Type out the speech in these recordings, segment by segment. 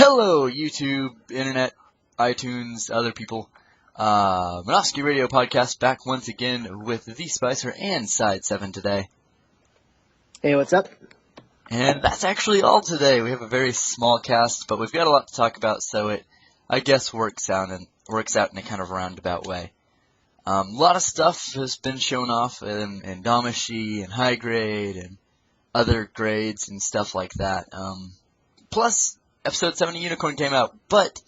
Hello, YouTube, Internet, iTunes, other people. Minovsky Radio Podcast back once again with the Spicer and Side 7 today. Hey, what's up? And that's actually all today. We have a very small cast, but we've got a lot to talk about, so it, I guess, works out in a kind of roundabout way. A lot of stuff has been shown off in Damashi and High Grade and other grades and stuff like that. Plus, Episode 7 of Unicorn came out, but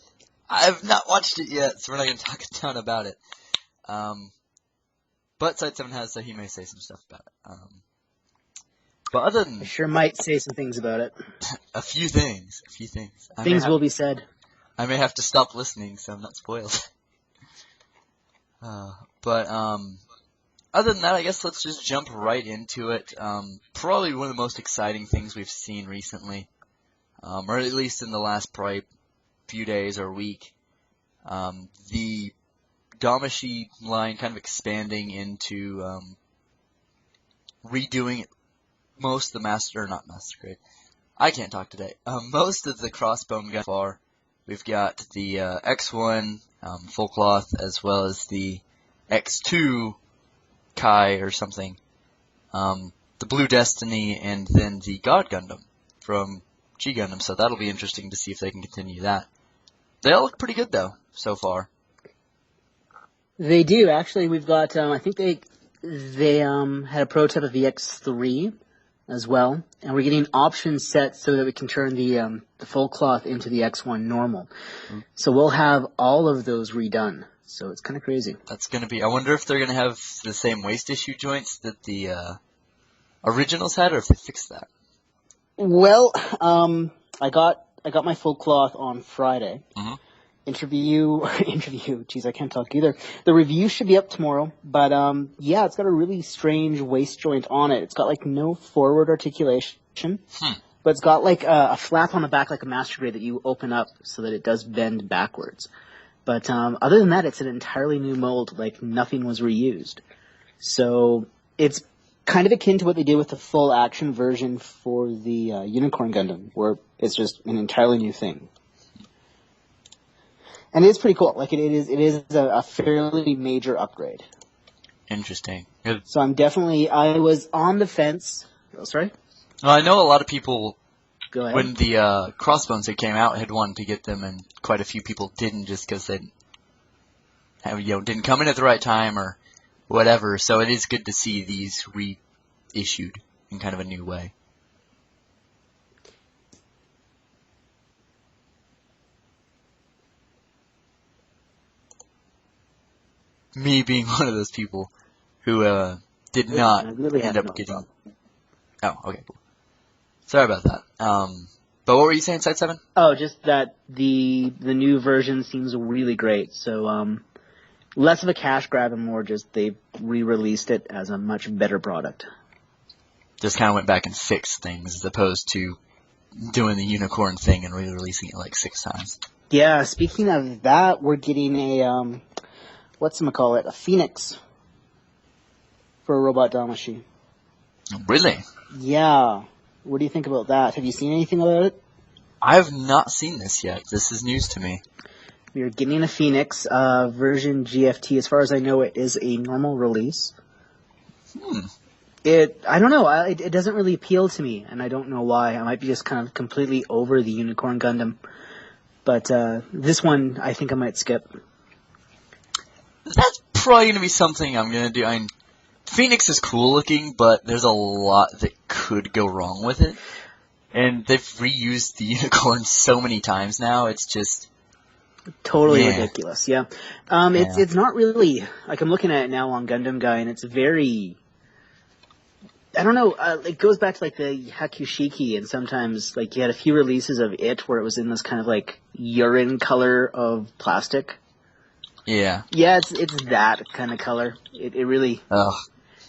I've not watched it yet, so we're not going to talk a ton about it. But Side 7 has, so he may say some stuff about it. But other than... I sure might say some things about it. a few things. Things will be said. I may have to stop listening, so I'm not spoiled. But other than that, I guess let's just jump right into it. Probably one of the most exciting things we've seen recently. Or at least in the last probably few days or week, the Damashi line kind of expanding into redoing most of the Master Grade. I can't talk today. Most of the crossbone gun far. We've got the X1 full cloth as well as the X2 Kai or something, the Blue Destiny, and then the God Gundam from G Gundam, so that'll be interesting to see if they can continue that. They all look pretty good, though, so far. They do, actually. We've got, I think they had a prototype of the X3 as well, and we're getting options set so that we can turn the full cloth into the X1 normal. Mm-hmm. So we'll have all of those redone, so it's kind of crazy. That's going to be, I wonder if they're going to have the same waist issue joints that the originals had, or if they fixed that. Well, I got my full cloth on Friday. Mm-hmm. Interview, geez, I can't talk either. The review should be up tomorrow, but yeah, it's got a really strange waist joint on it. It's got like no forward articulation, but it's got like a flap on the back like a Master Grade that you open up so that it does bend backwards. But other than that, it's an entirely new mold, like nothing was reused. So it's kind of akin to what they did with the full action version for the Unicorn Gundam, where it's just an entirely new thing. And it is pretty cool. Like it is a fairly major upgrade. Interesting. Good. So I was on the fence. Oh, sorry? Well, I know a lot of people, Go ahead. when the crossbones that came out, had wanted to get them, and quite a few people didn't just because they didn't come in at the right time or whatever, so it is good to see these reissued in kind of a new way. Me being one of those people who did not really end up getting... Oh, okay, cool. Sorry about that. But what were you saying, Side 7? Oh, just that the new version seems really great. So less of a cash grab and more just they re-released it as a much better product. Just kind of went back and fixed things as opposed to doing the Unicorn thing and re-releasing it like 6 times. Yeah, speaking of that, we're getting a, a Phoenix for a Robot Damashi. Really? Yeah. What do you think about that? Have you seen anything about it? I have not seen this yet. This is news to me. We're getting a Phoenix version GFT. As far as I know, it is a normal release. I don't know. It doesn't really appeal to me, and I don't know why. I might be just kind of completely over the Unicorn Gundam. But this one, I think I might skip. That's probably going to be something I'm going to do. Phoenix is cool looking, but there's a lot that could go wrong with it. And they've reused the Unicorn so many times now, it's just... Totally ridiculous, yeah. It's not really... Like, I'm looking at it now on Gundam Guy, and it's very... I don't know, it goes back to, like, the Hakushiki, and sometimes, like, you had a few releases of it where it was in this kind of, like, urine color of plastic. Yeah. Yeah, it's that kind of color. It really...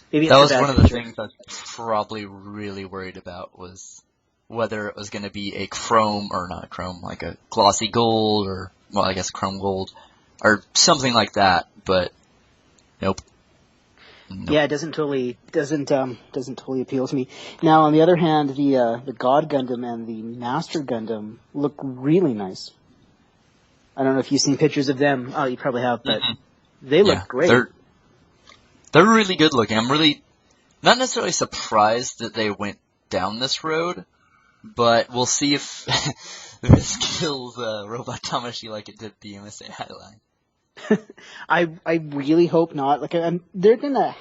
Maybe that was one of the things I was probably really worried about, was whether it was going to be a chrome, or not a chrome, like a glossy gold, or, well, I guess chrome gold, or something like that, but nope. Nope. Yeah, it doesn't totally appeal to me. Now, on the other hand, the God Gundam and the Master Gundam look really nice. I don't know if you've seen pictures of them. Oh, you probably have, but they look great. They're really good looking. I'm really not necessarily surprised that they went down this road, but we'll see if this kills Robot Tamashi like it did the MSA Highline. I really hope not. Like, I'm gonna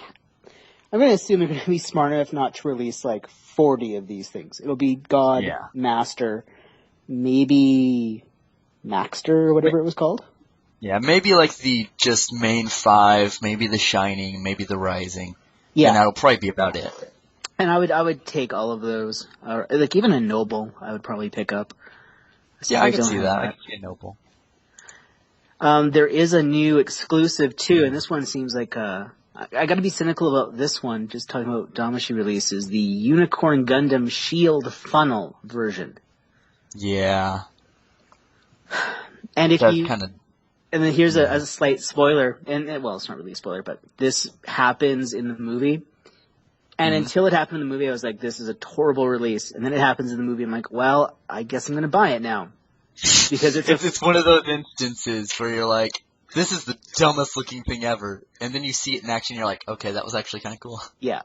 assume they're gonna be smart enough not to release like 40 of these things. It'll be God, Master, maybe Maxter or whatever it was called. Yeah, maybe like the just main 5, maybe the Shining, maybe the Rising. Yeah, and that'll probably be about it. And I would take all of those. Like even a Noble, I would probably pick up. Yeah, I can see that. I can see a Noble. There is a new exclusive too, and this one seems like I got to be cynical about this one. Just talking about Damashi releases, the Unicorn Gundam Shield Funnel version. Yeah. And if That's you kind of. And then here's a slight spoiler, and well, it's not really a spoiler, but this happens in the movie. And until it happened in the movie, I was like, this is a horrible release. And then it happens in the movie, I'm like, well, I guess I'm going to buy it now. Because it's one of those instances where you're like, this is the dumbest looking thing ever. And then you see it in action, and you're like, okay, that was actually kind of cool. Yeah.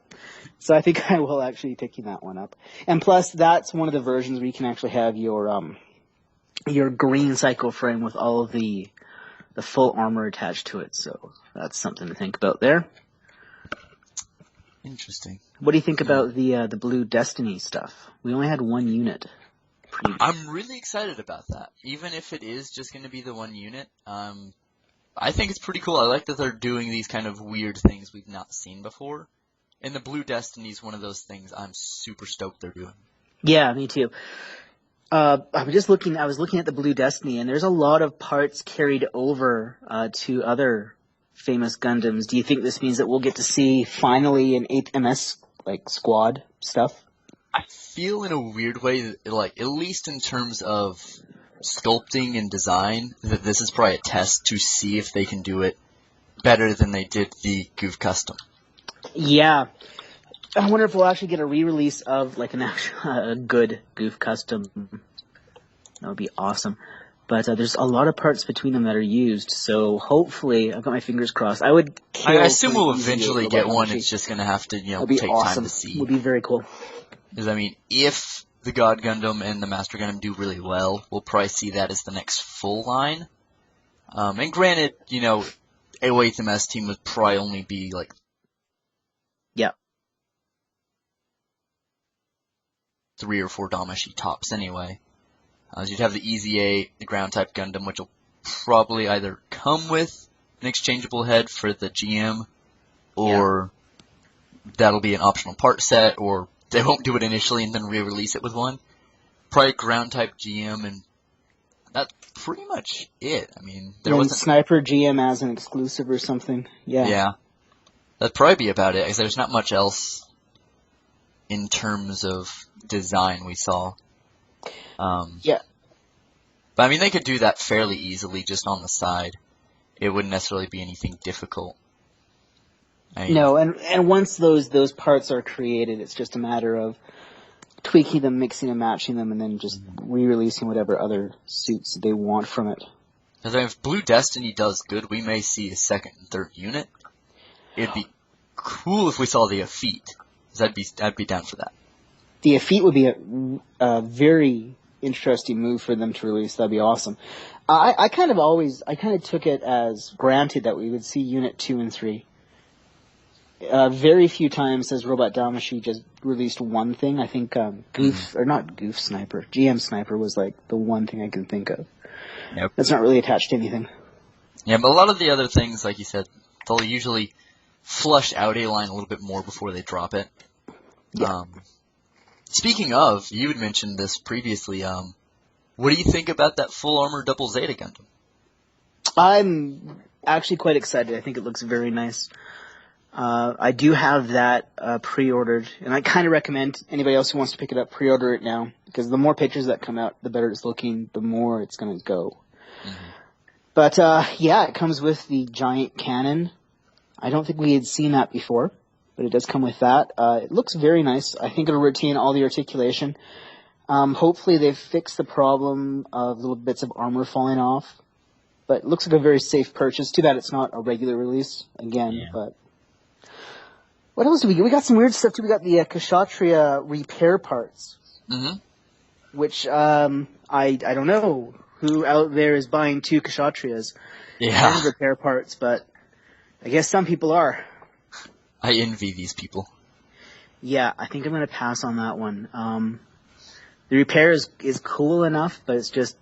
So I think I will actually be picking that one up. And plus, that's one of the versions where you can actually have your green cycle frame with all of the full armor attached to it. So that's something to think about there. Interesting. What do you think about the Blue Destiny stuff? We only had one unit. I'm really excited about that. Even if it is just going to be the one unit, I think it's pretty cool. I like that they're doing these kind of weird things we've not seen before. And the Blue Destiny is one of those things I'm super stoked they're doing. Yeah, me too. I was looking at the Blue Destiny, and there's a lot of parts carried over to other famous Gundams. Do you think this means that we'll get to see finally an 8th MS like squad stuff? I feel in a weird way, like at least in terms of sculpting and design, that this is probably a test to see if they can do it better than they did the Goof Custom. Yeah. I wonder if we'll actually get a re-release of like a good Goof Custom. That would be awesome. But there's a lot of parts between them that are used, so hopefully, I've got my fingers crossed. I assume we'll eventually get one. It's just going to have to, take awesome. time to see. It would be very cool. Because, I mean, if the God Gundam and the Master Gundam do really well, we'll probably see that as the next full line. And granted, A-Weight MS team would probably only be, like... Yeah. 3 or 4 Damashi tops anyway. You'd have the Easy 8, the Ground-type Gundam, which will probably either come with an exchangeable head for the GM, or that'll be an optional part set, or they won't do it initially and then re-release it with one. Probably Ground-type GM, and that's pretty much it. I mean, there wasn't... Sniper GM as an exclusive or something. Yeah. Yeah. That'd probably be about it, because there's not much else in terms of design we saw. Yeah. But I mean, they could do that fairly easily just on the side. It wouldn't necessarily be anything difficult. No, and once those parts are created, it's just a matter of tweaking them, mixing and matching them, and then just re-releasing whatever other suits they want from it. Because if Blue Destiny does good, we may see a second and third unit. It'd be cool if we saw the Effete. I'd be down for that. The Effete would be a very interesting move for them to release. That'd be awesome. I kind of took it as granted that we would see Unit 2 and 3. Very few times has Robot Damashi just released one thing. I think GM Sniper was like the one thing I can think of. Yep. That's not really attached to anything. Yeah, but a lot of the other things, like you said, they'll usually flush out a line a little bit more before they drop it. Yeah. Speaking of, you had mentioned this previously. What do you think about that full armor Double Zeta Gundam? I'm actually quite excited. I think it looks very nice. I do have that pre-ordered, and I kind of recommend anybody else who wants to pick it up pre-order it now, because the more pictures that come out, the better it's looking, the more it's going to go. Mm-hmm. But it comes with the giant cannon. I don't think we had seen that before, but it does come with that. It looks very nice. I think it'll retain all the articulation. Hopefully they've fixed the problem of little bits of armor falling off. But it looks like a very safe purchase. Too bad it's not a regular release again. But what else do we get? We got some weird stuff too. We got the Kshatriya repair parts, which I don't know who out there is buying 2 Kshatriyas and repair parts, but I guess some people are. I envy these people. Yeah, I think I'm going to pass on that one. The repair is cool enough, but it's just,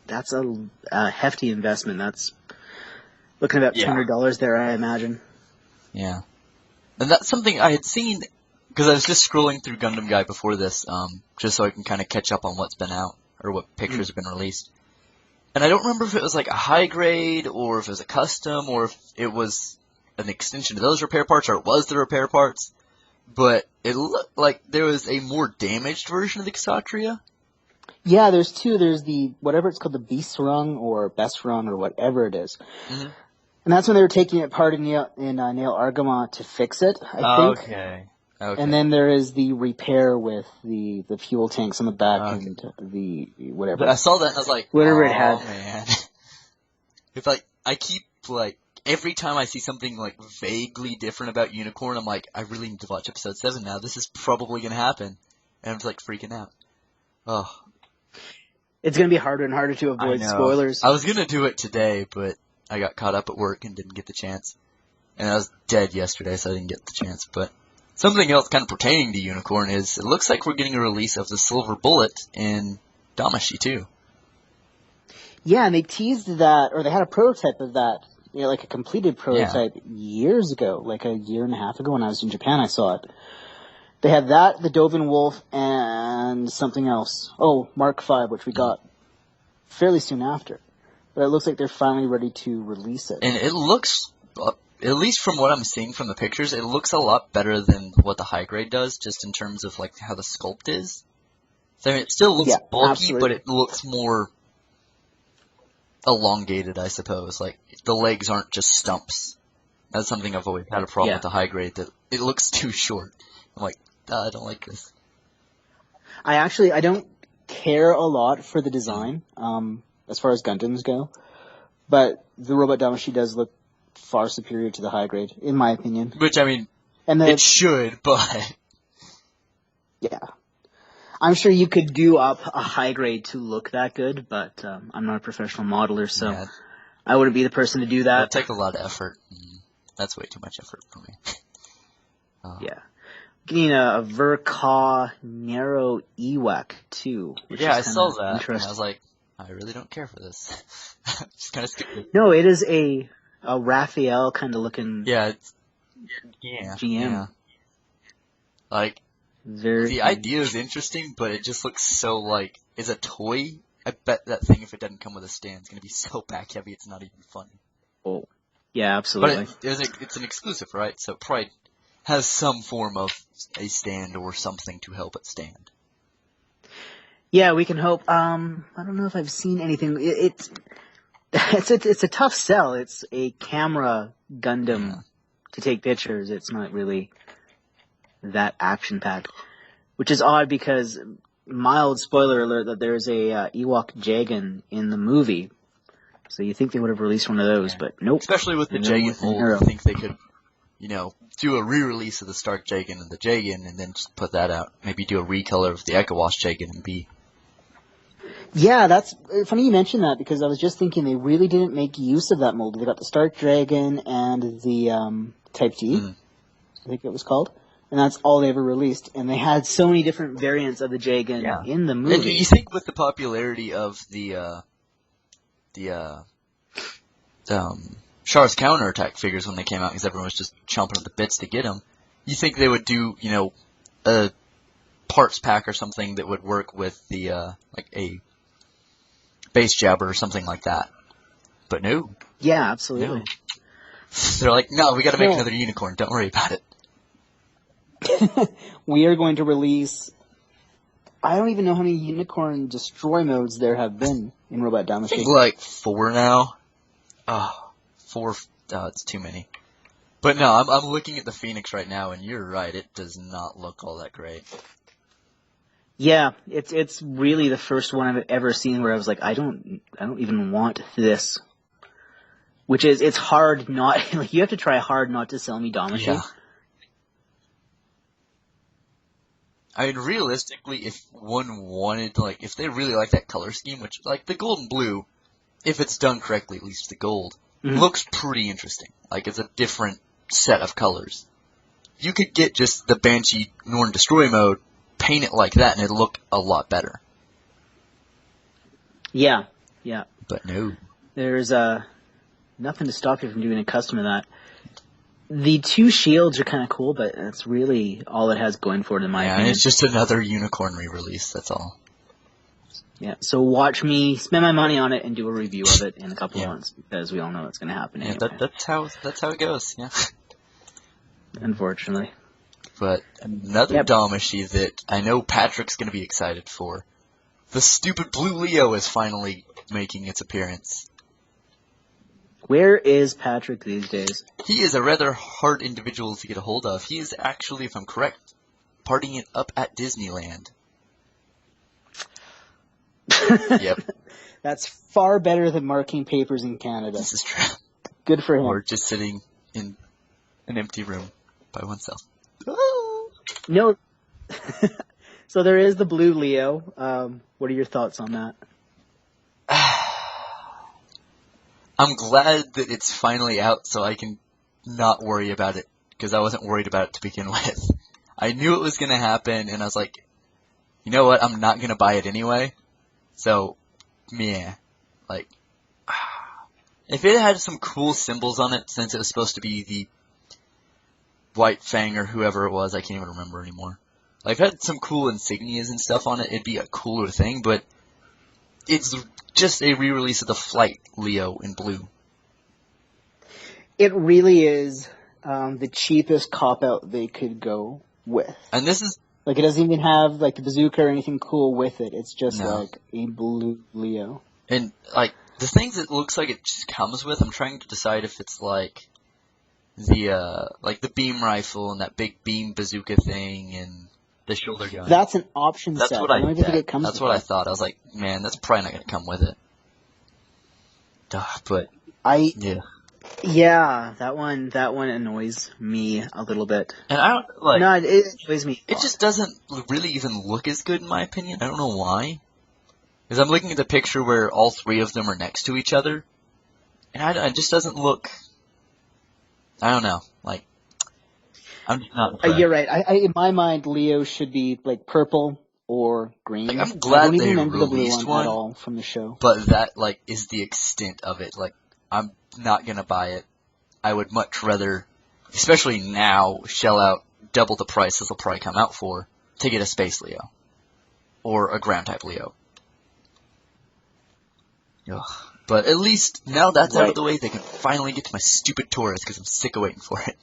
that's a hefty investment. That's looking at about $200 there, I imagine. Yeah. And that's something I had seen, because I was just scrolling through Gundam Guide before this, just so I can kind of catch up on what's been out, or what pictures have been released. And I don't remember if it was like a high grade, or if it was a custom, or if it was an extension of those repair parts, or it was the repair parts. But it looked like there was a more damaged version of the Kshatriya. Yeah, there's 2. There's the, whatever it's called, the Beast Rung, or Best Rung, or whatever it is. And that's when they were taking it apart in Nail Argama to fix it, I think. Okay. And then there is the repair with the fuel tanks on the back and the whatever. But I saw that and I was like, whatever it had. Man. If I keep every time I see something vaguely different about Unicorn, I'm like, I really need to watch episode 7 now. This is probably gonna happen. And I'm just freaking out. Oh. It's gonna be harder and harder to avoid spoilers. I was gonna do it today, but I got caught up at work and didn't get the chance. And I was dead yesterday, so I didn't get the chance. But something else kind of pertaining to Unicorn is, it looks like we're getting a release of the Silver Bullet in Damashi too. Yeah, and they teased that, or they had a prototype of that, like a completed prototype years ago, like a year and a half ago when I was in Japan, I saw it. They had that, the Dovin Wolf, and something else. Oh, Mark V, which we got fairly soon after. But it looks like they're finally ready to release it. And it looks, at least from what I'm seeing from the pictures, it looks a lot better than what the high grade does, just in terms of how the sculpt is. So it still looks bulky, absolutely. But it looks more elongated, I suppose. The legs aren't just stumps. That's something I've always had a problem with the high grade, that it looks too short. I'm like, I don't like this. I don't care a lot for the design, as far as Gundams go, but the Robot Damashi does look far superior to the high grade, in my opinion. Which, I mean, it should, but... Yeah. I'm sure you could do up a high grade to look that good, but I'm not a professional modeler, so I wouldn't be the person to do that. It'll take a lot of effort. That's way too much effort for me. Yeah. Getting a Verka Narrow Ewak, too. I saw that, and I was like, I really don't care for this. Just kind of skipped it. No, it is a Raphael kind of looking GM. Yeah. The idea is interesting, but it just looks so, is a toy. I bet that thing, if it doesn't come with a stand, is going to be so back heavy it's not even funny. Oh, yeah, absolutely. But it's an exclusive, right? So it probably has some form of a stand or something to help it stand. Yeah, we can hope. I don't know if I've seen anything. It's a tough sell. It's a camera Gundam to take pictures. It's not really that action-packed, which is odd because, mild spoiler alert, that there's a Ewok Jagan in the movie. So you think they would have released one of those, but nope. Especially with the Jagan mold, I think they could, do a re-release of the Stark Jagan and the Jagan, and then just put that out. Maybe do a recolor of the Echowash Jagan and B. Yeah, that's funny you mentioned that, because I was just thinking they really didn't make use of that mold. They got the Stark Dragon and the Type D, I think it was called. And that's all they ever released. And they had so many different variants of the Jagan in the movie. And you think with the popularity of the Char's counterattack figures when they came out, because everyone was just chomping at the bits to get them, you think they would do, a parts pack or something that would work with the, a base jabber or something like that. But no. Yeah, absolutely. No. They're like, no, we gotta make another unicorn, don't worry about it. We are going to release... I don't even know how many unicorn destroy modes there have been in Robot Damacy. I think 4 now. 4. It's too many. But no, I'm looking at the Phoenix right now, and you're right. It does not look all that great. Yeah, it's really the first one I've ever seen where I was like, I don't even want this. Which is, it's hard not, like, you have to try hard not to sell me Damashi. Yeah. I mean, realistically, if one wanted to, like, if they really like that color scheme, which, like, the gold and blue, if it's done correctly, at least the gold, looks pretty interesting. Like, it's a different set of colors. You could get just the Banshee Norn Destroy mode, paint it like that, and it'd look a lot better. Yeah. But no. There's, nothing to stop you from doing a custom of that. The two shields are kind of cool, but that's really all it has going for it in my opinion. Yeah, it's just another unicorn re-release, that's all. Yeah, so watch me spend my money on it and do a review of it in a couple of months, because we all know it's going to happen anyway. That's how it goes, yeah. Unfortunately. But another Damashi that I know Patrick's going to be excited for. The stupid Blue Leo is finally making its appearance. Where is Patrick these days? He is a rather hard individual to get a hold of. He is actually, if I'm correct, partying it up at Disneyland. Yep. That's far better than marking papers in Canada. This is true. Good for him. Or just sitting in an empty room by oneself. No. So there is the Blue Leo. What are your thoughts on that? I'm glad that it's finally out so I can not worry about it, because I wasn't worried about it to begin with. I knew it was going to happen, and I was like, you know what, I'm not going to buy it anyway. So, meh. Like, if it had some cool symbols on it, since it was supposed to be the White Fang or whoever it was, I can't even remember anymore. Like, if it had some cool insignias and stuff on it, it'd be a cooler thing, but it's just a re-release of the Flight Leo in blue. It really is the cheapest cop-out they could go with. And this is... Like, it doesn't even have, like, the bazooka or anything cool with it. It's just, like, a blue Leo. And, like, the things it looks like it just comes with, I'm trying to decide if it's, like, the beam rifle and that big beam bazooka thing and the shoulder gun. That's an option That's set. what I don't think it comes That's with what I it. thought. I was like, man, that's probably not going to come with it. But, yeah, that one annoys me a little bit. And I don't, like... No, it annoys me. It just doesn't really even look as good in my opinion. I don't know why. Because I'm looking at the picture where all three of them are next to each other. And it just doesn't look... I don't know. Like, I'm just not impressed. You're right. In my mind, Leo should be, like, purple or green. Like, I'm glad they remember the blue released one one at all from the show. But that, like, is the extent of it. Like, I'm not gonna buy it. I would much rather, especially now, shell out double the price this will probably come out for to get a Space Leo. Or a Ground type Leo. Ugh. But at least, now that's out of the way, they can finally get to my stupid Taurus, because I'm sick of waiting for it.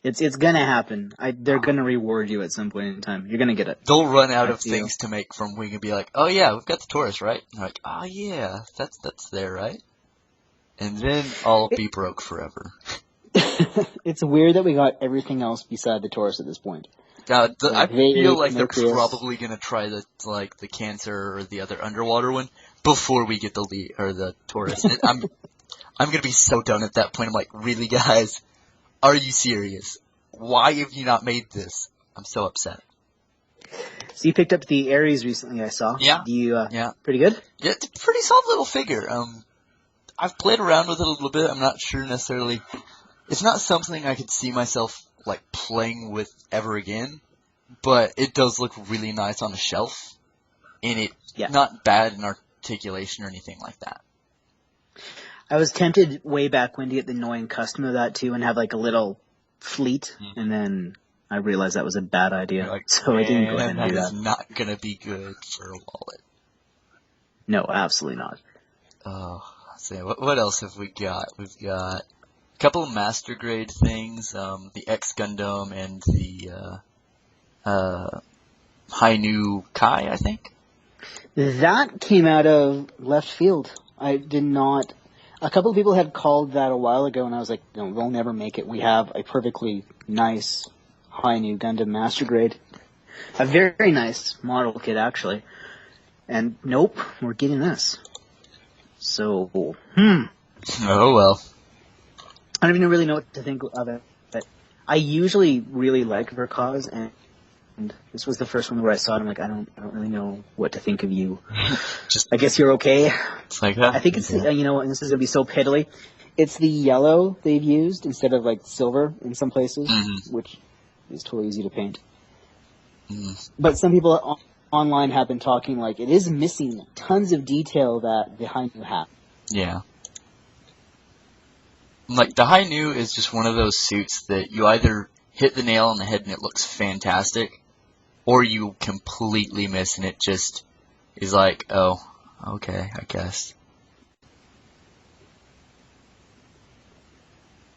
It's gonna happen. They're gonna reward you at some point in time. You're gonna get it. They'll run out of things to make from Wing and be like, oh yeah, we've got the Taurus, right? And they're like, oh yeah, that's there, right? And then I'll be broke forever. It's weird that we got everything else beside the Taurus at this point. I feel like they're probably gonna try the Cancer or the other underwater one before we get the Taurus. I'm gonna be so done at that point. I'm like, really, guys? Are you serious? Why have you not made this? I'm so upset. So you picked up the Ares recently, I saw. Yeah. Yeah. Pretty good? Yeah, it's a pretty solid little figure. I've played around with it a little bit. I'm not sure necessarily. It's not something I could see myself like playing with ever again, but it does look really nice on a shelf, and it's not bad in articulation or anything like that. I was tempted way back when to get the annoying custom of that too and have like a little fleet, and then I realized that was a bad idea, so I didn't go ahead and do that. That is not going to be good for a wallet. No, absolutely not. Let's see, what else have we got? We've got a couple of master grade things, the X Gundam and the Hainu Kai, I think. That came out of left field. I did not. A couple of people had called that a while ago, and I was like, no, we'll never make it. We have a perfectly nice high new Gundam Master Grade. A very nice model kit, actually. And nope, we're getting this. So, Oh well. I don't even really know what to think of it. But I usually really like Verkaz, and this was the first one where I saw it. I'm like, I don't really know what to think of you. I guess you're okay. It's like that. I think it's you know, and this is gonna be so piddly. It's the yellow they've used instead of like silver in some places, which is totally easy to paint. But some people online have been talking like it is missing tons of detail that the high new have. Yeah. Like, the high new is just one of those suits that you either hit the nail on the head and it looks fantastic, or you completely miss and it just is like, oh, okay, I guess.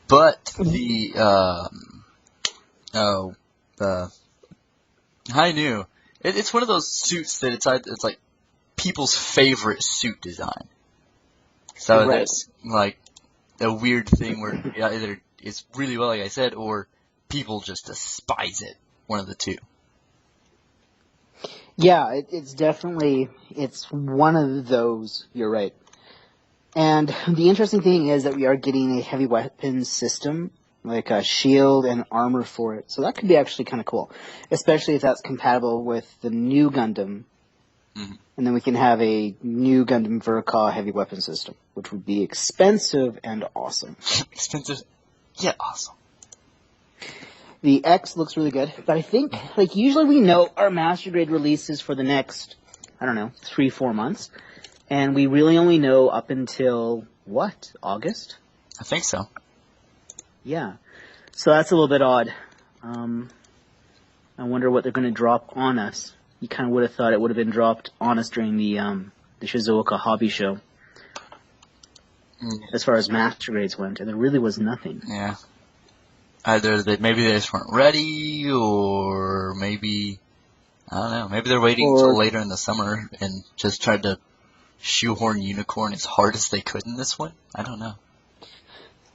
But the high new, it's one of those suits that it's like people's favorite suit design. So There's like a weird thing where either it's really well, like I said, or people just despise it. One of the two. Yeah, it's definitely, it's one of those, you're right. And the interesting thing is that we are getting a heavy weapons system, like a shield and armor for it. So that could be actually kind of cool, especially if that's compatible with the new Gundam. And then we can have a new Gundam Verka heavy weapon system, which would be expensive and awesome. Expensive? Yeah, awesome. The X looks really good, but I think, like, usually we know our Master Grade releases for the next, 3-4 months. And we really only know up until, what, August? I think so. Yeah. So that's a little bit odd. I wonder what they're going to drop on us. You kind of would have thought it would have been dropped on us during the Shizuoka Hobby Show. As far as Master Grades went, and there really was nothing. Yeah. Either maybe they just weren't ready, or maybe, I don't know, maybe they're waiting until later in the summer and just tried to shoehorn Unicorn as hard as they could in this one. I don't know.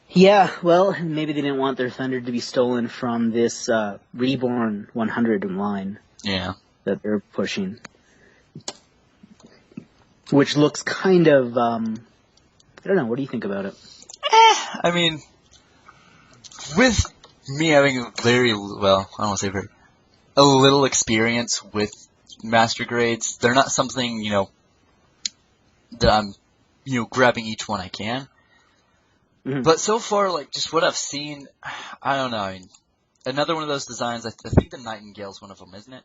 Yeah, well, maybe they didn't want their thunder to be stolen from this Reborn 100 line. Yeah. That they're pushing. Which looks kind of, I don't know, what do you think about it? I mean, with me having a very, well, I don't want to say very, a little experience with Master Grades, they're not something, that I'm, grabbing each one I can. But so far, like, just what I've seen, I don't know. I mean, another one of those designs, I think the Nightingale's one of them, isn't it?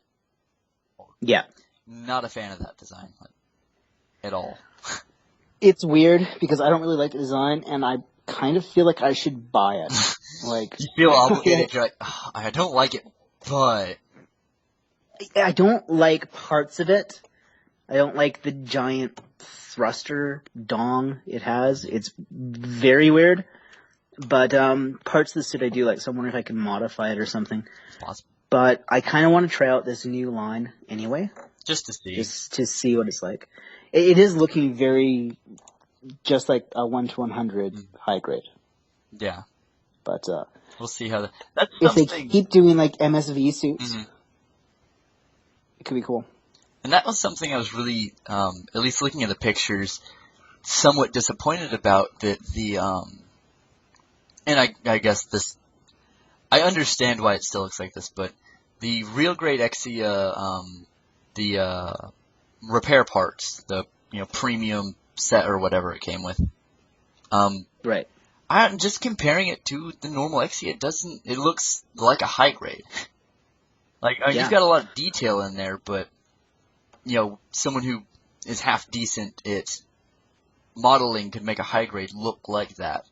Yeah. Not a fan of that design, like, at all. It's weird, because I don't really like the design, and I kind of feel like I should buy it. Like, you feel obligated, you're like, oh, I don't like it, but... I don't like parts of it. I don't like the giant thruster dong it has. It's very weird. But parts of the suit I do like, so I'm wondering if I can modify it or something. Awesome. But I kind of want to try out this new line anyway. Just to see. Just to see what it's like. It is looking very just like a 1-100 high grade. Yeah. But we'll see how that's if they keep doing like MSV suits, it could be cool. And that was something I was really, at least looking at the pictures, somewhat disappointed about. That and I guess this, I understand why it still looks like this, but the real grade Exia, the repair parts, the premium set or whatever it came with, right. I'm just comparing it to the normal Exia. It looks like a high grade. Like, I mean, you've got a lot of detail in there, but someone who is half decent at modeling could make a high grade look like that.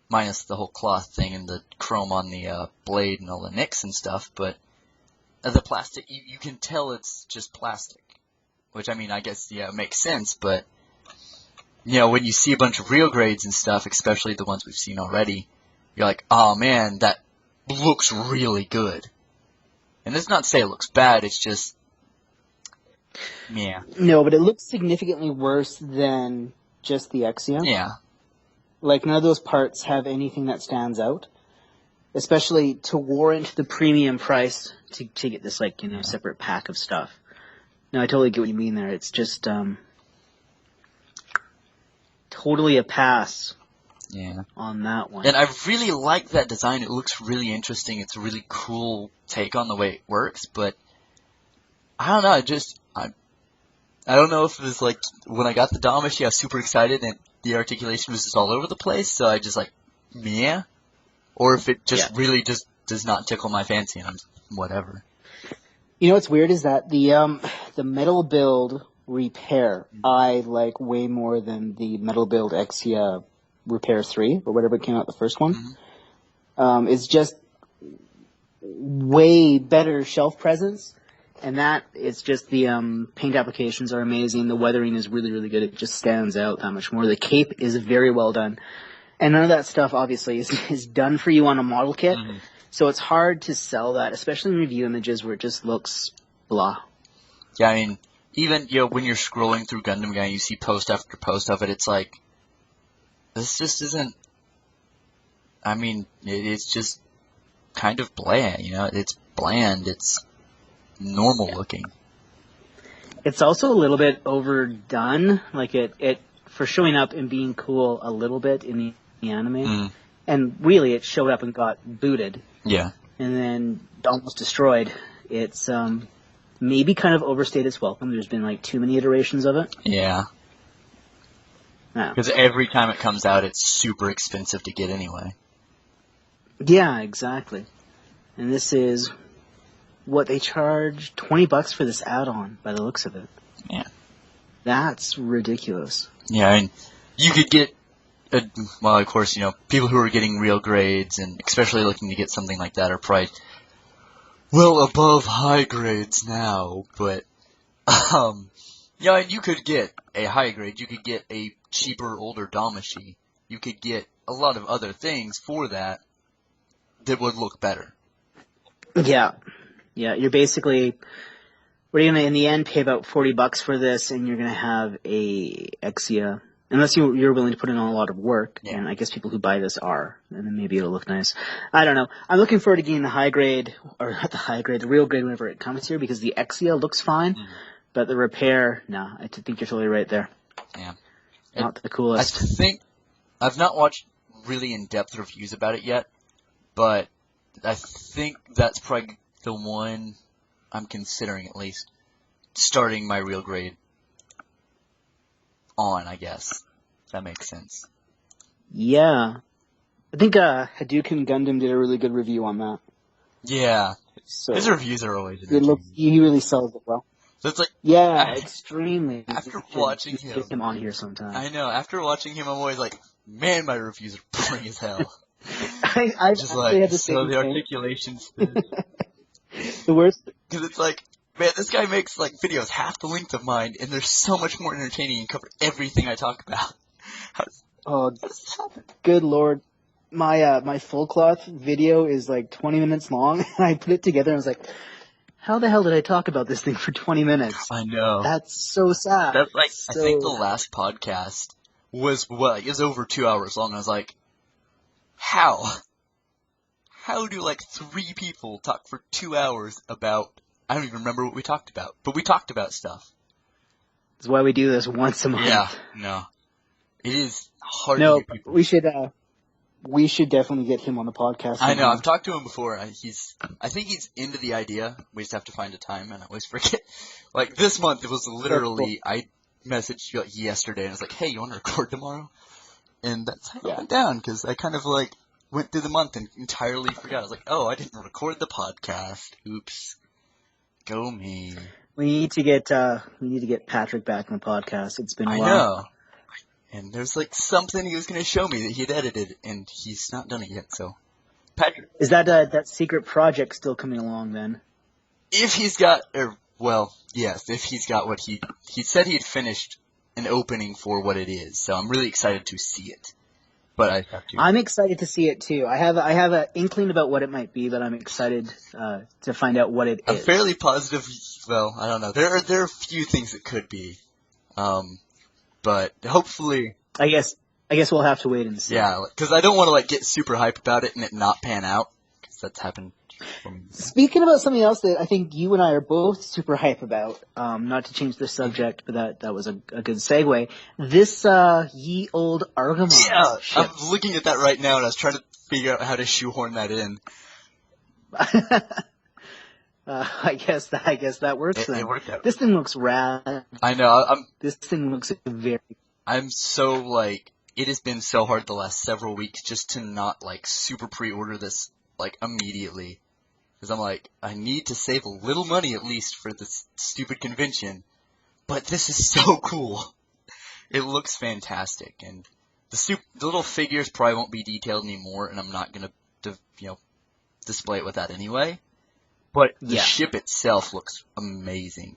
Minus the whole cloth thing and the chrome on the blade and all the nicks and stuff, but the plastic, you can tell it's just plastic. Which, I mean, I guess, it makes sense, but, when you see a bunch of real grades and stuff, especially the ones we've seen already, you're like, oh man, that looks really good. And it's not to say it looks bad, it's just, yeah. No, but it looks significantly worse than just the Exia. Yeah. Like, none of those parts have anything that stands out, especially to warrant the premium price to get this, like, separate pack of stuff. No, I totally get what you mean there. It's just totally a pass. Yeah. On that one. And I really like that design. It looks really interesting. It's a really cool take on the way it works, but I don't know, I don't know if it was like, when I got the Damashi, I was super excited and the articulation was just all over the place, so I just like, meh. Or if it just really just does not tickle my fancy and I'm whatever. You know what's weird is that the metal build repair I like way more than the metal build Exia Repair 3 or whatever came out the first one. Mm-hmm. It's just way better shelf presence, and that it's just the paint applications are amazing. The weathering is really, really good. It just stands out that much more. The cape is very well done, and none of that stuff obviously is done for you on a model kit. Mm-hmm. So it's hard to sell that, especially in review images where it just looks blah. Yeah, I mean, even when you're scrolling through Gundam Guy, you see post after post of it. It's like, this just isn't, I mean, it's just kind of bland, it's bland, it's normal looking. It's also a little bit overdone, like it for showing up and being cool a little bit in the anime, and really it showed up and got booted. Yeah. And then almost destroyed. It's maybe kind of overstayed its welcome. There's been like too many iterations of it. Yeah. Because every time it comes out, it's super expensive to get anyway. Yeah, exactly. And this is what they charge $20 for this add-on, by the looks of it. Yeah. That's ridiculous. Yeah, and you could get, well, of course, people who are getting real grades, and especially looking to get something like that, are probably well above high grades now, but, yeah, and you could get a high grade, you could get a cheaper, older Damashi. You could get a lot of other things for that would look better. Yeah. Yeah, you're basically, what are you going to, in the end, pay about $40 for this, and you're going to have a Exia, unless you're willing to put in a lot of work, and I guess people who buy this are, and then maybe it'll look nice. I don't know. I'm looking forward to getting the high grade, or not the high grade, the real grade whenever it comes here, because the Exia looks fine, but the repair, no, I think you're totally right there. Yeah. Not the coolest. I think, I've not watched really in-depth reviews about it yet, but I think that's probably the one I'm considering, at least, starting my real grade on, I guess. If that makes sense. Yeah. I think Hadouken Gundam did a really good review on that. Yeah. So, his reviews are always he really sells it well. So it's like, extremely. After watching him, get him on here sometime. I know. After watching him, I'm always like, man, my reviews are boring as hell. I just like, had the so the articulations. The worst. Because it's like, man, this guy makes like videos half the length of mine, and they're so much more entertaining and cover everything I talk about. Oh, good lord. My full cloth video is like 20 minutes long, and I put it together and I was like, how the hell did I talk about this thing for 20 minutes? I know. That's so sad. That's like, I think the last podcast was over 2 hours long. I was like, how? How do like 3 people talk for 2 hours about, I don't even remember what we talked about, but we talked about stuff. That's why we do this once a month. Yeah, no. It is hard to get people. We should definitely get him on the podcast. I know, I've talked to him before. I think he's into the idea. We just have to find a time, and I always forget. Like, this month, it was literally, I messaged you like yesterday, and I was like, hey, you want to record tomorrow? And that's how it went down, because I kind of like went through the month and entirely forgot. I was like, oh, I didn't record the podcast. Oops. Go me. We need to get Patrick back on the podcast. It's been a while. I know. And there's like something he was going to show me that he'd edited, and he's not done it yet, so. Patrick. Is that secret project still coming along then? If he's got, yes, if he's got what he said he'd finished an opening for what it is, so I'm really excited to see it. But I have to. I'm excited to see it too. I have an inkling about what it might be, but I'm excited to find out what it is. I'm fairly positive. Well, I don't know. There are a few things it could be, but hopefully. I guess I guess we'll have to wait and see. Yeah, because I don't want to like get super hype about it and it not pan out, because that's happened for me. Speaking about something else that I think you and I are both super hype about, not to change the subject, but that was a good segue. This ye old Argamon ship. I'm looking at that right now and I was trying to figure out how to shoehorn that in. I guess that works then. It worked out. This thing looks rad. I know. This thing looks very. I'm so like. It has been so hard the last several weeks just to not like super pre-order this like immediately. Because I'm like, I need to save a little money at least for this stupid convention. But this is so cool. It looks fantastic. And the little figures probably won't be detailed anymore, and I'm not going to, display it with that anyway. But the ship itself looks amazing.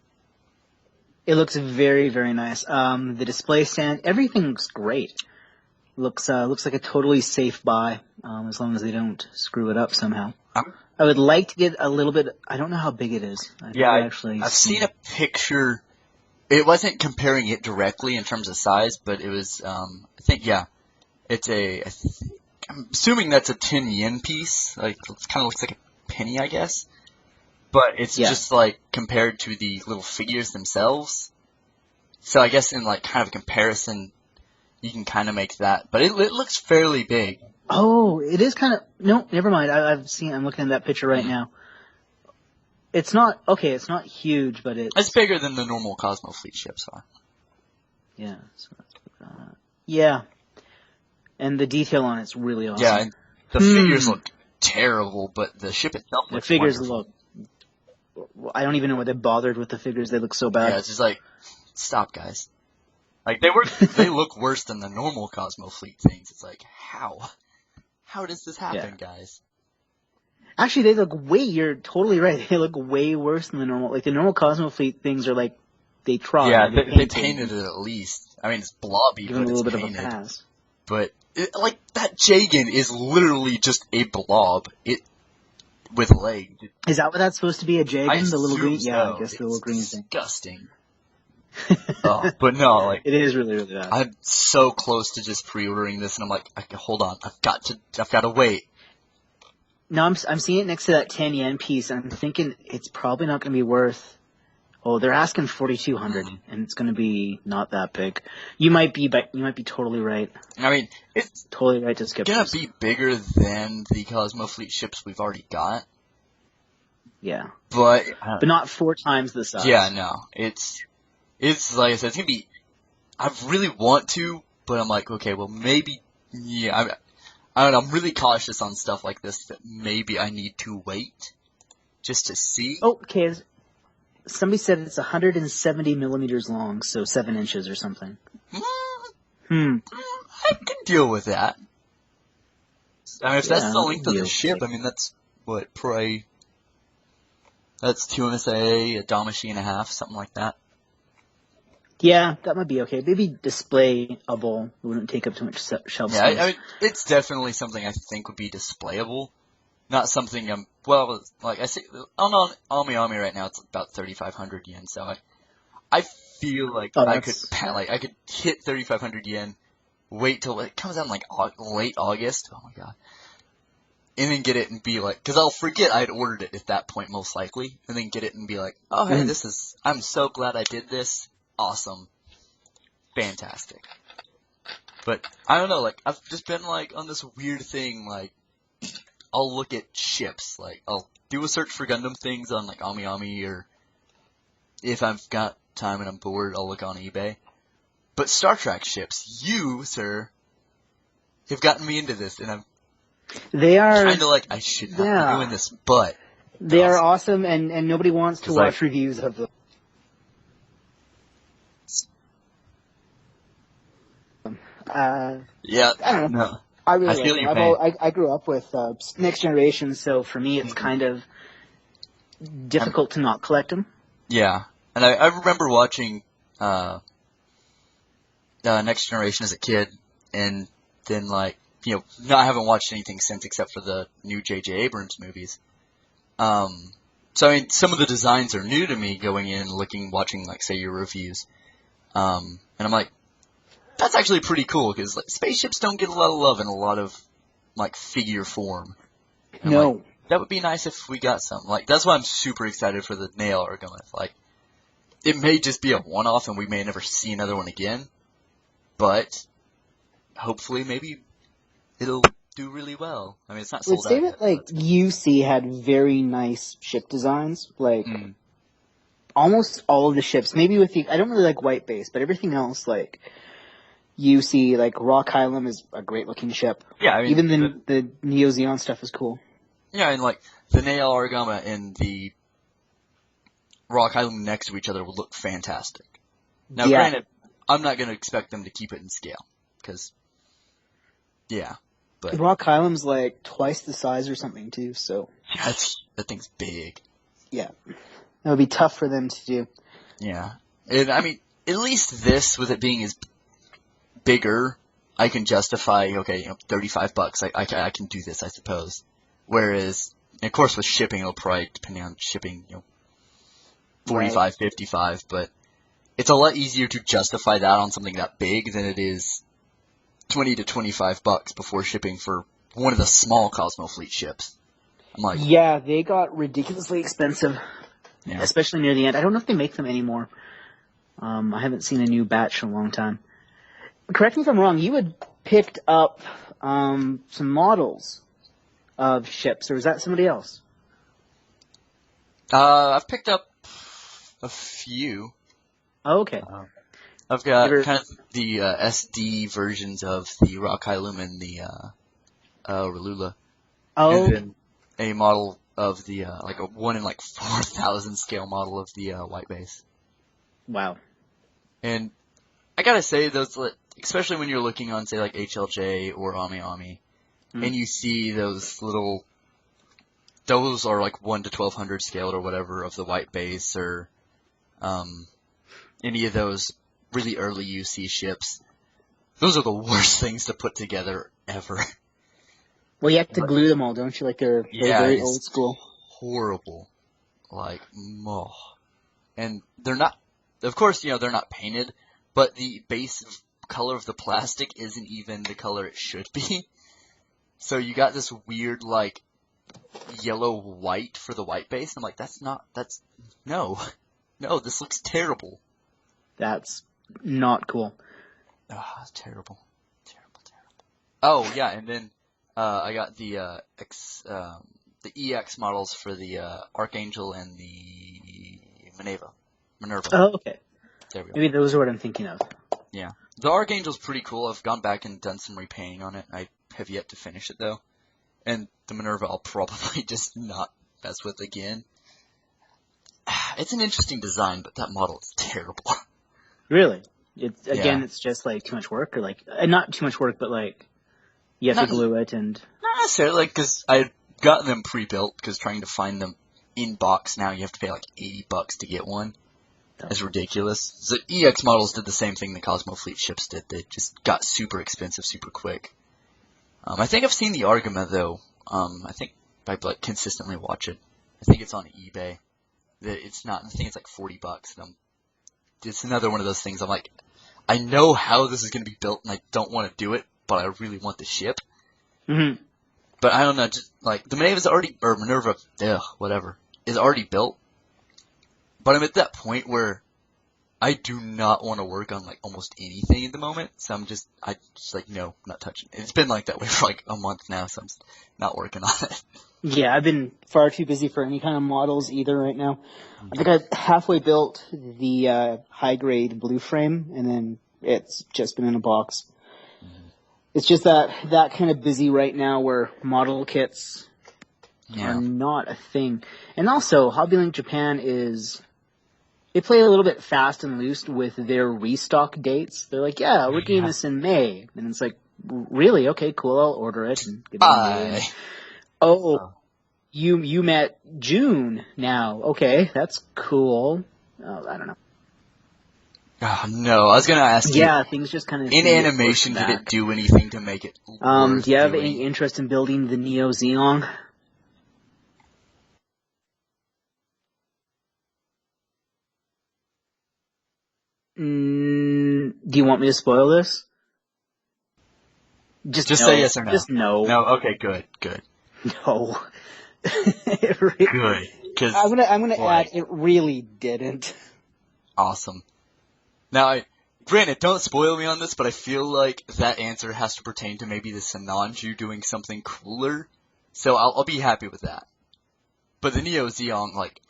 It looks very, very nice. The display stand, everything looks great. Looks like a totally safe buy, as long as they don't screw it up somehow. I would like to get a little bit. I don't know how big it is. I've seen a picture. It wasn't comparing it directly in terms of size, but it was. I think it's I'm assuming that's a 10 yen piece. Like it kind of looks like a penny, I guess. But it's just like compared to the little figures themselves. So I guess in like kind of a comparison, you can kind of make that. But it looks fairly big. Oh, it is kind of... No, never mind. I'm looking at that picture right now. It's not... Okay, it's not huge, but it's... It's bigger than the normal Cosmo Fleet ships are. Yeah. Yeah. And the detail on it's really awesome. Yeah, and the figures look terrible, but the ship itself looks figures wonderful. I don't even know why they bothered with the figures. They look so bad. Yeah, it's just like, stop, guys. Like, they look worse than the normal Cosmo Fleet things. It's like, how? How does this happen, guys? Actually, they look you're totally right. They look way worse than the normal, like the normal Cosmo Fleet things are like, they tried. Yeah, they painted it at least. I mean, it's blobby, Give them but a little it's bit painted. of a pass. But, that Jagan is literally just a blob. With legs. Is that what that's supposed to be, a Jagan? The little green? So. Yeah, I guess the little green thing. Disgusting. But no, like it is really, really bad. I'm so close to just pre-ordering this, and I'm like, hold on, I've got to wait. No, I'm seeing it next to that 10 yen piece, and I'm thinking it's probably not going to be worth. Oh, they're asking 4,200, and it's going to be not that big. You might be totally right. I mean, it's totally right to skip. Gonna be bigger than the Cosmo Fleet ships we've already got. Yeah, but not 4 times the size. Yeah, no, it's like I said, it's gonna be. I really want to, but I'm like, okay, well maybe, I don't know, I'm really cautious on stuff like this. That maybe I need to wait just to see. Oh, okay. Somebody said it's 170 millimeters long, so 7 inches or something. I can deal with that. I mean, if that's the length of the ship, I mean, that's what, probably. That's 2 MSA, a Damashi and a half, something like that. Yeah, that might be okay. Maybe displayable. It wouldn't take up too much shelf space. Yeah, I mean, it's definitely something I think would be displayable. Not something like I see on Ami right now, it's about 3,500 yen. So I feel like I could hit 3,500 yen, wait till it comes out in like late August. Oh my god. And then get it and be like, because I'll forget I had ordered it at that point most likely, and then get it and be like, oh hey, I'm so glad I did this. Awesome. Fantastic. But, I don't know, like, I've just been, like, on this weird thing, like, I'll look at ships, like, I'll do a search for Gundam things on, like, Ami, or if I've got time and I'm bored, I'll look on eBay. But Star Trek ships, you, sir, have gotten me into this, and I'm kind of like, I should not be doing this, but... They are awesome, and nobody wants to watch reviews of them. Yeah, I don't know. No. I really feel your pain. I grew up with Next Generation, so for me it's kind of difficult to not collect them. Yeah, and I remember watching Next Generation as a kid, and then I haven't watched anything since except for the new J.J. Abrams movies. So I mean, some of the designs are new to me going in and watching, like, say, your reviews. And I'm like, that's actually pretty cool, because like, spaceships don't get a lot of love in a lot of, like, figure form. And, No. like, that would be nice if we got some. Like, that's why I'm super excited for the nail Argometh. Like, it may just be a one-off and we may never see another one again, but hopefully maybe it'll do really well. I mean, it's not I would sold say out that, yet. like, UC had very nice ship designs. Like, almost all of the ships, maybe with the, I don't really like White Base, but everything else, like, UC, like, Rock Hylam is a great looking ship. Yeah, I mean, even the Neo Zeon stuff is cool. Yeah, and like the Nail Argama and the Rock Island next to each other would look fantastic. Now, granted, I'm not going to expect them to keep it in scale, because, yeah, but Rock Hylam's like twice the size or something too, so that thing's big. Yeah, that would be tough for them to do. Yeah, and I mean, at least this, with it being as bigger, I can justify. Okay, $35. I can do this, I suppose. Whereas, of course, with shipping, it'll probably, depending on shipping, $45, Right. $55, but it's a lot easier to justify that on something that big than it is $20 to $25 before shipping for one of the small Cosmo Fleet ships. I'm like, Yeah, they got ridiculously expensive, yeah. especially near the end. I don't know if they make them anymore. I haven't seen a new batch in a long time. Correct me if I'm wrong, you had picked up some models of ships, or is that somebody else? I've picked up a few. Oh, okay. I've got kind of the SD versions of the Rock Hylam and the Relula. Oh. And then a model of the, like a 1 in like 4,000 scale model of the White Base. Wow. And I gotta say, those, especially when you're looking on, say, like HLJ or Ami, and you see those little, those are like 1 to 1200 scaled or whatever of the White Base, or any of those really early UC ships. Those are the worst things to put together ever. Well, you have to glue them all, don't you? Like they're very old school. Horrible. Like, oh. And they're not, of course, they're not painted, but the base color of the plastic isn't even the color it should be. So you got this weird, like, yellow-white for the White Base. I'm like, no, this looks terrible. That's not cool. Ah, terrible. Oh, yeah, and then, I got the EX models for the, Archangel and the Minerva. Oh, okay. There we go. Maybe those are what I'm thinking of. Yeah. The Archangel's pretty cool. I've gone back and done some repainting on it. I have yet to finish it, though. And the Minerva I'll probably just not mess with again. It's an interesting design, but that model is terrible. Really? It's just like too much work, or like, not too much work, but like, you have to glue it and... Not necessarily, because I'd gotten them pre-built, because trying to find them in box now, you have to pay like $80 to get one. That's ridiculous. The EX models did the same thing the Cosmo Fleet ships did. They just got super expensive super quick. I think I've seen the Argama, though. I think I consistently watch it. I think it's on eBay. It's not, I think it's like $40. It's another one of those things I'm like, I know how this is going to be built and I don't want to do it, but I really want the ship. Mm-hmm. But I don't know, just like, the Minerva, whatever, is already built. But I'm at that point where I do not want to work on like almost anything at the moment, so I just like, no, I'm not touching it. It's been like that way for like a month now, so I'm just not working on it. Yeah, I've been far too busy for any kind of models either right now. I think I've halfway built the high-grade blue frame, and then it's just been in a box. It's just that kind of busy right now where model kits are not a thing. And also, HobbyLink Japan they play a little bit fast and loose with their restock dates. They're like, yeah, we're doing this in May. And it's like, really? Okay, cool, I'll order it and get it in May. Oh, you met June now. Okay, that's cool. I don't know. Oh, no, I was going to ask you. Yeah, things just kind of... In animation, did it do anything to make it worth do you have doing? any interest in building the Neo Zeon? Do you want me to spoil this? Just Just no. say yes or no. Just no. No. Okay. Good. No. Good. Because I'm gonna add, it really didn't. awesome. Now, granted, don't spoil me on this, but I feel like that answer has to pertain to maybe the Sinanju doing something cooler. So I'll be happy with that. But the Neo Zeong, like,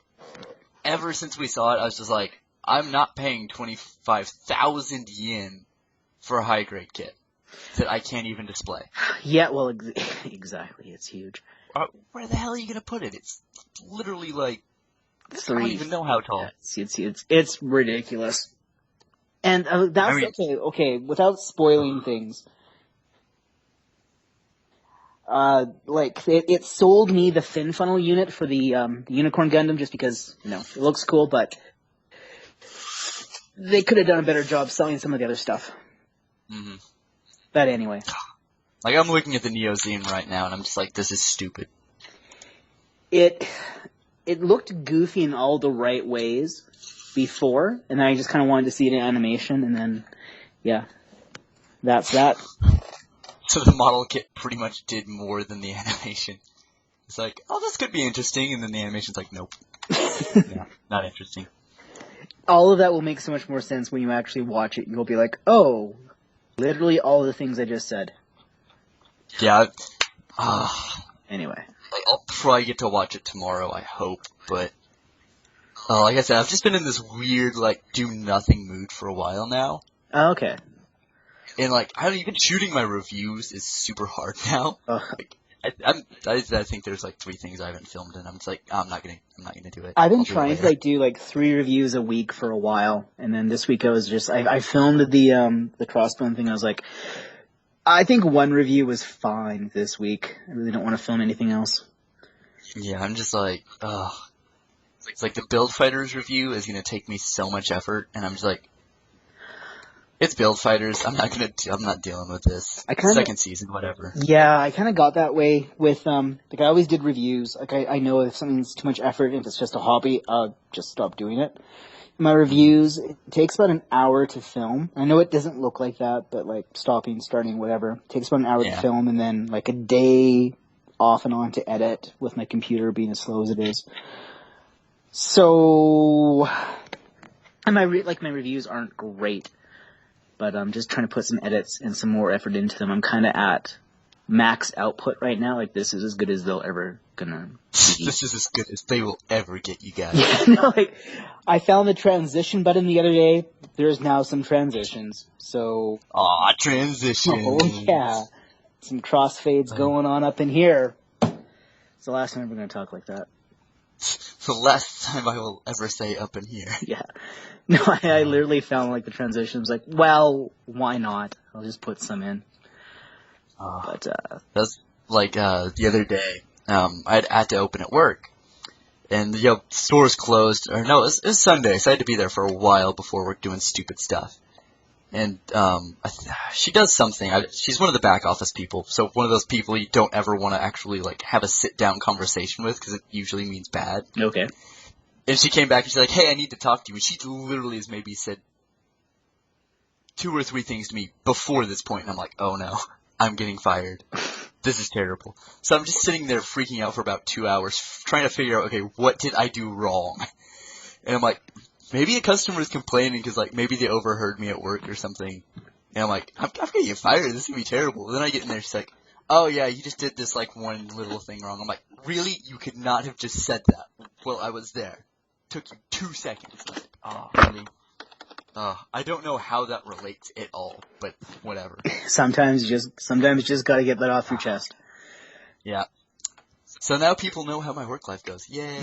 ever since we saw it, I was just like, I'm not paying 25,000 yen for a high grade kit that I can't even display. Yeah, well, exactly. It's huge. Where the hell are you gonna put it? It's literally like, I 3. don't even know how tall. Yeah, it's ridiculous. And that's okay. Without spoiling things, like it sold me the fin funnel unit for the Unicorn Gundam just because it looks cool, but they could have done a better job selling some of the other stuff. Mm-hmm. But anyway, like I'm looking at the Neo Zine right now, and I'm just like, this is stupid. It looked goofy in all the right ways before, and then I just kind of wanted to see it in animation, and then, yeah, that's that. So the model kit pretty much did more than the animation. It's like, oh, this could be interesting, and then the animation's like, nope. No, not interesting. All of that will make so much more sense when you actually watch it. You'll be like, oh, literally all of the things I just said. Yeah. Anyway. Like, I'll probably get to watch it tomorrow, I hope, but like I said, I've just been in this weird, like, do-nothing mood for a while now. Oh, okay. And, like, even shooting my reviews is super hard now. Like, I think there's, like, 3 things I haven't filmed, and I'm just like, I'm not gonna do it. I've been trying to, do, 3 reviews a week for a while, and then this week I was just, I filmed the crossbone thing, I was like, I think 1 review was fine this week. I really don't want to film anything else. Yeah, I'm just like, it's like the Build Fighters review is gonna take me so much effort, and I'm just like, it's Build Fighters. I'm not dealing with this. Second season, whatever. Yeah, I kind of got that way with I always did reviews. Like I know if something's too much effort, if it's just a hobby, I'll just stop doing it. My reviews, it takes about an hour to film. I know it doesn't look like that, but stopping, starting, whatever. It takes about an hour to film, and then a day off and on to edit with my computer being as slow as it is. So, and my reviews aren't great, but I'm just trying to put some edits and some more effort into them. I'm kind of at max output right now. This is as good as they'll ever gonna be. This is as good as they will ever get, you guys. Yeah, I found the transition button the other day. There's now some transitions. So. Aw, transitions. Oh yeah, some crossfades going on up in here. It's the last time we're gonna talk like that. The last time I will ever say up in here. Yeah. No, I literally found the transitions. Well, why not? I'll just put some in. But that's the other day. I had to open at work, and the store's closed. Or no, it was Sunday, so I had to be there for a while before work doing stupid stuff. And she does something. She's one of the back office people, so one of those people you don't ever want to actually have a sit down conversation with because it usually means bad. Okay. And she came back and she's like, "Hey, I need to talk to you." And she literally has maybe said 2 or 3 things to me before this point, and I'm like, "Oh no, I'm getting fired. This is terrible." So I'm just sitting there freaking out for about 2 hours, trying to figure out, okay, what did I do wrong? And I'm like, maybe a customer is complaining because maybe they overheard me at work or something. And I'm like, I'm gonna get fired. This is gonna be terrible. And then I get in there, she's like, "Oh yeah, you just did this one little thing wrong." I'm like, really? You could not have just said that while I was there. Took you 2 seconds. Oh, really? I don't know how that relates at all, but whatever. Sometimes you just gotta get that off your chest. Yeah. So now people know how my work life goes. Yay!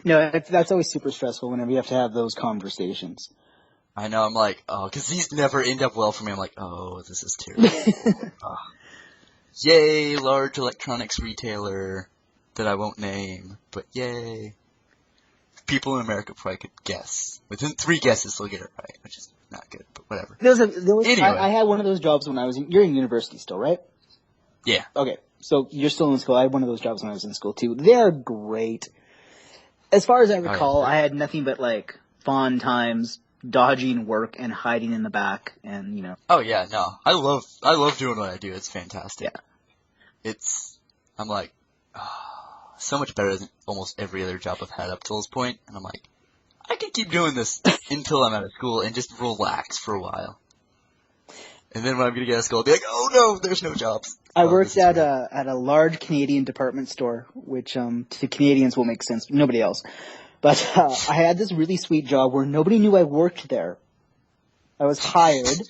No, that's always super stressful whenever you have to have those conversations. I know, I'm like, because these never end up well for me. I'm like, oh, this is terrible. Yay, large electronics retailer that I won't name, but yay. People in America probably could guess. Within 3 guesses, they'll get it right, which is not good, but whatever. Anyway. I had one of those jobs when I was you're in university still, right? Yeah. Okay, so you're still in school. I had one of those jobs when I was in school, too. They're great. As far as I recall, I had nothing but, fond times dodging work and hiding in the back, and Oh yeah, no, I love doing what I do. It's fantastic. Yeah. I'm like, so much better than almost every other job I've had up till this point, and I'm like, I can keep doing this until I'm out of school and just relax for a while. And then when I'm gonna get out of school, I'll be like, oh no, there's no jobs. I worked at a large Canadian department store, which to Canadians will make sense, nobody else. But I had this really sweet job where nobody knew I worked there. I was hired to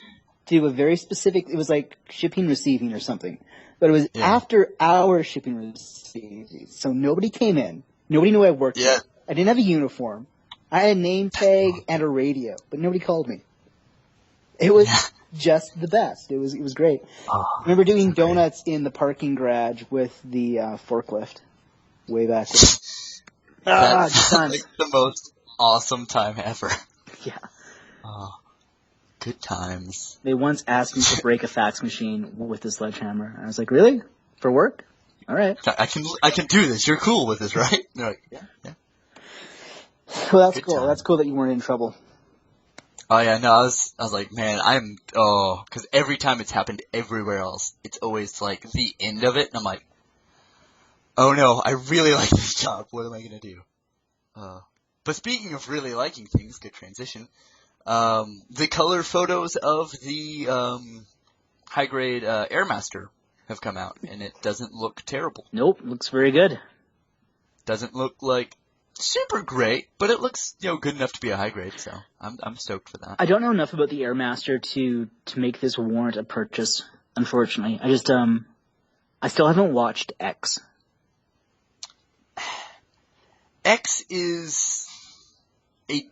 do a very specific, it was like shipping receiving or something. But it was after hour shipping receiving. So nobody came in. Nobody knew I worked there. I didn't have a uniform. I had a name tag and a radio, but nobody called me. It was just the best. It was great. I remember doing donuts in the parking garage with the forklift way back then. That's like the most awesome time ever. Yeah. Oh, good times. They once asked me to break a fax machine with a sledgehammer. I was like, really? For work? All right. I can do this. You're cool with this, right? They're like, yeah. Well, that's cool. That's cool that you weren't in trouble. Oh yeah, no, I was like, man, because every time it's happened everywhere else, it's always like the end of it, and I'm like, oh no, I really like this job. What am I gonna do? But speaking of really liking things, good transition. The color photos of the high grade Airmaster have come out, and it doesn't look terrible. Nope, looks very good. Doesn't look like super great, but it looks good enough to be a high grade. So I'm stoked for that. I don't know enough about the Airmaster to make this warrant a purchase. Unfortunately, I still haven't watched X. X is a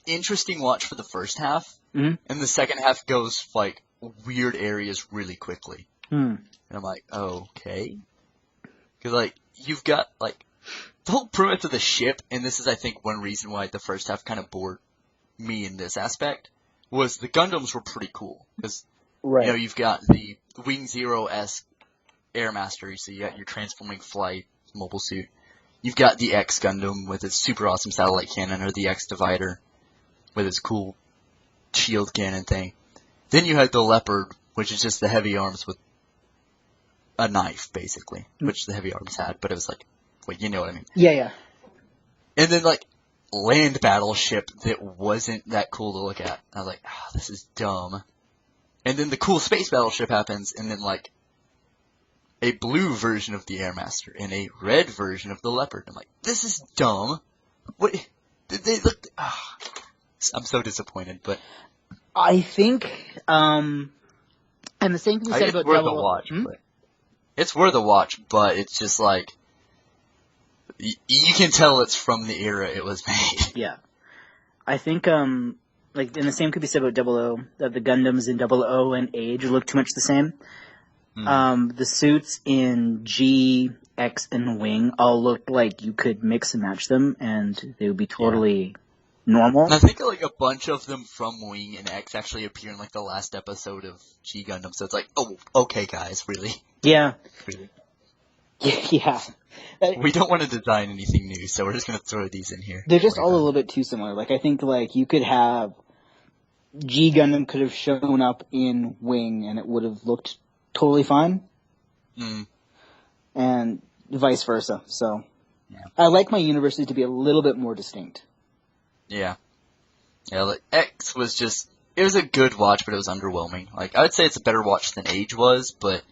interesting watch for the first half, and the second half goes like weird areas really quickly. And I'm like, okay, because like you've got like the whole premise of the ship, and this is I think one reason why the first half kind of bored me in this aspect was the Gundams were pretty cool because you've got the Wing Zero-esque Airmaster, so you got your transforming flight mobile suit. You've got the X Gundam with its super awesome satellite cannon, or the X Divider with its cool shield cannon thing. Then you had the Leopard, which is just the heavy arms with a knife, basically, which the heavy arms had, but it was like, wait, you know what I mean? Yeah. And then like land battleship that wasn't that cool to look at. I was like, this is dumb. And then the cool space battleship happens, and then like a blue version of the Airmaster and a red version of the Leopard. I'm like, this is dumb. What? Did they look? I'm so disappointed, but I think, and the same can be said about worth a watch. It's worth a watch, but it's just like you can tell it's from the era it was made. Yeah, I think like, and the same could be said about 00, that the Gundams in 00 and Age look too much the same. The suits in G, X, and Wing all look like you could mix and match them, and they would be totally normal. And I think like a bunch of them from Wing and X actually appear in like the last episode of G Gundam, so it's like, oh, okay, guys, really? Yeah. Really? Yeah. We don't want to design anything new, so we're just going to throw these in here. They're just all a little bit too similar. Like, I think like you could have G Gundam could have shown up in Wing, and it would have looked totally fine, and vice versa. So, I like my universes to be a little bit more distinct. Yeah, like X was just, it was a good watch, but it was underwhelming. Like, I would say it's a better watch than Age was, but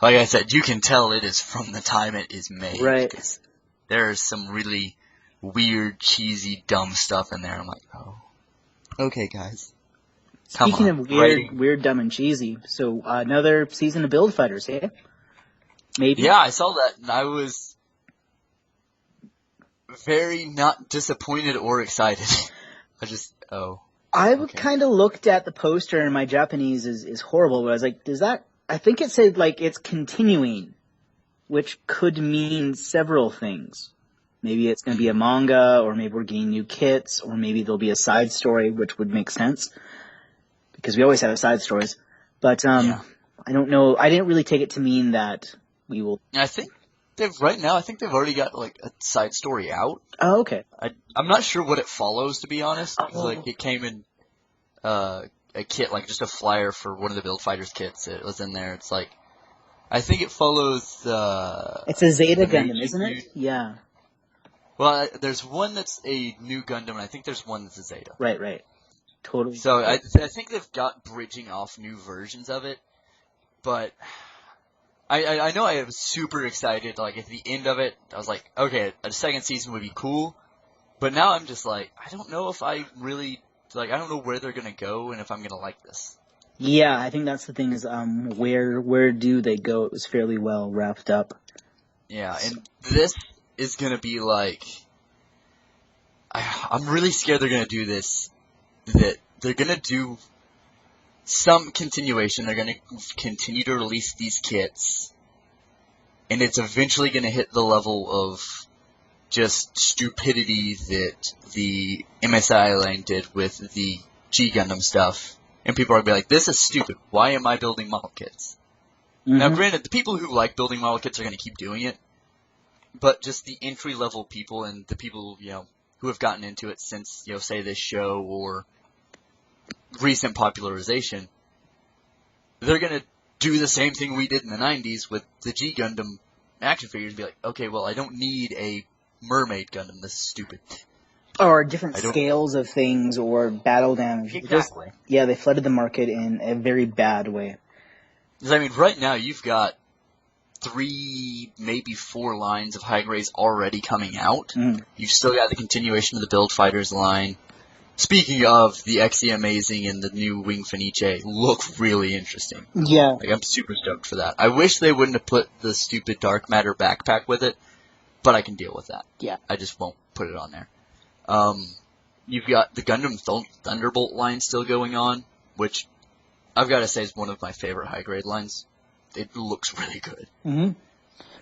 like I said, you can tell it is from the time it is made. Right. Because there's some really weird, cheesy, dumb stuff in there. I'm like, oh, okay, guys. Speaking of weird, dumb, and cheesy, so another season of Build Fighters, eh? Maybe. Yeah, I saw that, and I was very not disappointed or excited. I kind of looked at the poster, and my Japanese is horrible, but I was like, I think it said, like, it's continuing, which could mean several things. Maybe it's going to be a manga, or maybe we're getting new kits, or maybe there'll be a side story, which would make sense. Because we always have side stories. But I don't know. I didn't really take it to mean that we will. I think right now, I think they've already got like a side story out. Oh, okay. I'm not sure what it follows, to be honest. 'Cause, Oh. like, it came in a kit, like just a flyer for one of the Build Fighters kits. It was in there. It's like, I think it follows. It's a Zeta the Gundam, Meiji isn't it? feud. Yeah. Well, there's one that's a new Gundam, and I think there's one that's a Zeta. Right. Totally. So I think they've got bridging off new versions of it, but I know I was super excited. Like at the end of it, I was like, okay, a second season would be cool. But now I'm just like, I don't know if I really like. I don't know where they're gonna go and if I'm gonna like this. Yeah, I think that's the thing is where do they go? It was fairly well wrapped up. Yeah, and this is gonna be like, I'm really scared they're gonna do this. That they're gonna do some continuation. They're gonna continue to release these kits, and it's eventually gonna hit the level of just stupidity that the MSI line did with the G Gundam stuff. And people are going to be like, this is stupid. Why am I building model kits? Mm-hmm. Now, granted, the people who like building model kits are going to keep doing it. But just the entry-level people and the people, who have gotten into it since, say this show or recent popularization, they're going to do the same thing we did in the 90s with the G Gundam action figures and be like, okay, well, I don't need a Mermaid Gundam. This is stupid. Or different scales of things or battle damage. Exactly. They flooded the market in a very bad way. Because, I mean, right now you've got 3, maybe 4 lines of high grades already coming out. Mm. You've still got the continuation of the Build Fighters line. Speaking of, the XE Amazing and the new Wing Fenice look really interesting. Yeah. Like, I'm super stoked for that. I wish they wouldn't have put the stupid Dark Matter backpack with it, but I can deal with that. Yeah. I just won't put it on there. You've got the Gundam Thunderbolt line still going on, which I've got to say is one of my favorite high grade lines. It looks really good. Mm-hmm.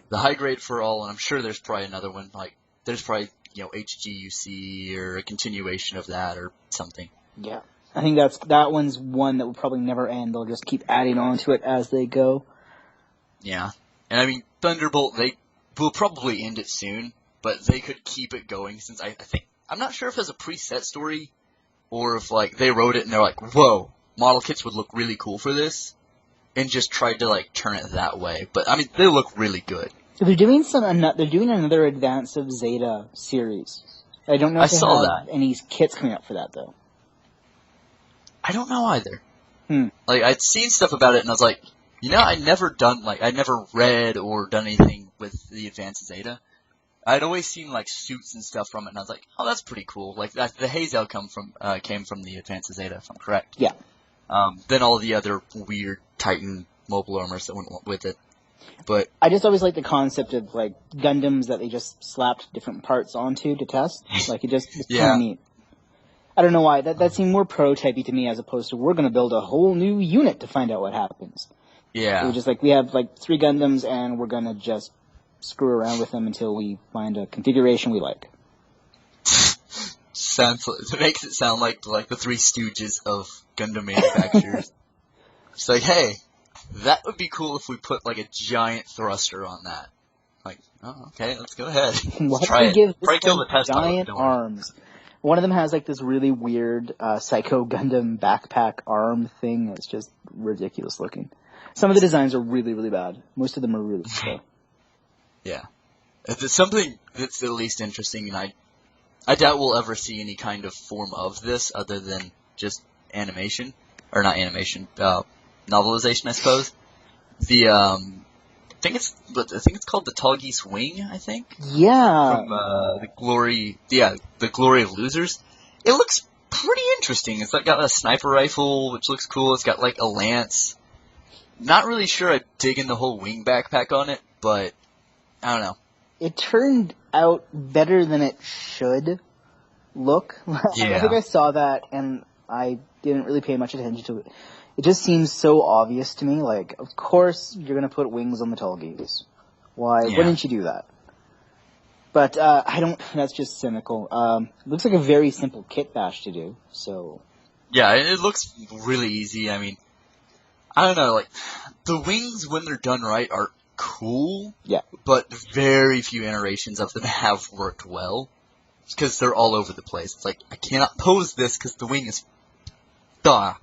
The high grade for all, and I'm sure there's probably another one, like, there's probably, HGUC or a continuation of that or something. Yeah. I think that one's one that will probably never end. They'll just keep adding on to it as they go. Yeah. And I mean, Thunderbolt, they will probably end it soon, but they could keep it going since I think, I'm not sure if there's a preset story or if, like, they wrote it and they're like, whoa, model kits would look really cool for this, and just tried to, like, turn it that way. But, I mean, they look really good. They're doing another Advance of Zeta series. I don't know if they have any kits coming up for that, though. I don't know either. Like, I'd seen stuff about it and I was like, I'd never read or done anything with the Advance of Zeta. I'd always seen, like, suits and stuff from it, and I was like, oh, that's pretty cool. Like, the Hazel came from the Advance of Zeta, if I'm correct. Yeah. Then all the other weird Titan mobile armors that went with it. But I just always like the concept of, like, Gundams that they just slapped different parts onto to test. Like, it's kind of neat. I don't know why. That seemed more prototypey to me as opposed to we're going to build a whole new unit to find out what happens. Yeah. It was just like, we have, like, 3 Gundams, and we're going to just screw around with them until we find a configuration we like. It makes it sound like the Three Stooges of Gundam manufacturers. It's like, hey, that would be cool if we put like a giant thruster on that. Like, oh, okay, let's go ahead. Let's try it. Give Probably kill the test giant arms. One of them has like this really weird Psycho Gundam backpack arm thing. It's just ridiculous looking. Some of the designs are really, really bad. Most of them are really slow. Yeah. If it's something that's at least interesting, and I doubt we'll ever see any kind of form of this other than just animation. Or not animation, novelization, I suppose. I think it's called the Tall Geese Wing, I think? Yeah. From, the Glory of Losers. It looks pretty interesting. It's got a sniper rifle, which looks cool. It's got like a lance. Not really sure I'm digging the whole wing backpack on it, but I don't know. It turned out better than it should look. Yeah. I think I saw that and I didn't really pay much attention to it. It just seems so obvious to me. Like, of course you're going to put wings on the Tall Geese. Why wouldn't you do that? But that's just cynical. It looks like a very simple kit bash to do, so. Yeah, it looks really easy. I mean, I don't know, like, the wings, when they're done right, are cool. Yeah. But very few iterations of them have worked well. Because they're all over the place. It's like, I cannot pose this because the wing is... Duh.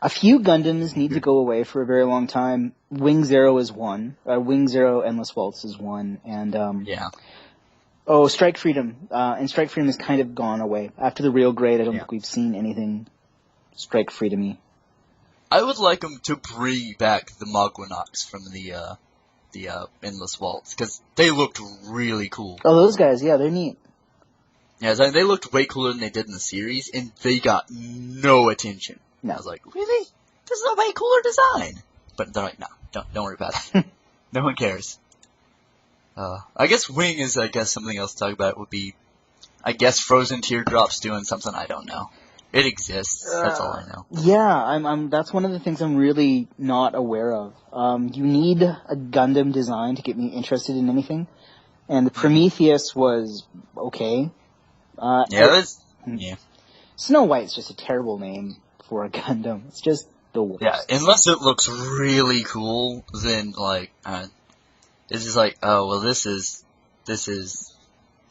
A few Gundams need to go away for a very long time. Wing Zero is one. Wing Zero Endless Waltz is one. And, Yeah. Oh, Strike Freedom. And Strike Freedom has kind of gone away. After the real grade, I don't think we've seen anything Strike Freedom-y. I would like them to bring back the Mogwinox from the Endless Waltz, because they looked really cool. Oh, those guys, yeah, they're neat. Yeah, they looked way cooler than they did in the series, and they got no attention. No. I was like, really? This is a way cooler design. But they're like, no, don't worry about it. No one cares. I guess Wing is, something else to talk about would be, Frozen Teardrops doing something I don't know. It exists. That's all I know. Yeah, that's one of the things I'm really not aware of. You need a Gundam design to get me interested in anything. And the Prometheus was okay. Yeah. Snow White's just a terrible name for a Gundam. It's just the worst. Yeah, unless it looks really cool, then, it's just like, oh, well, this is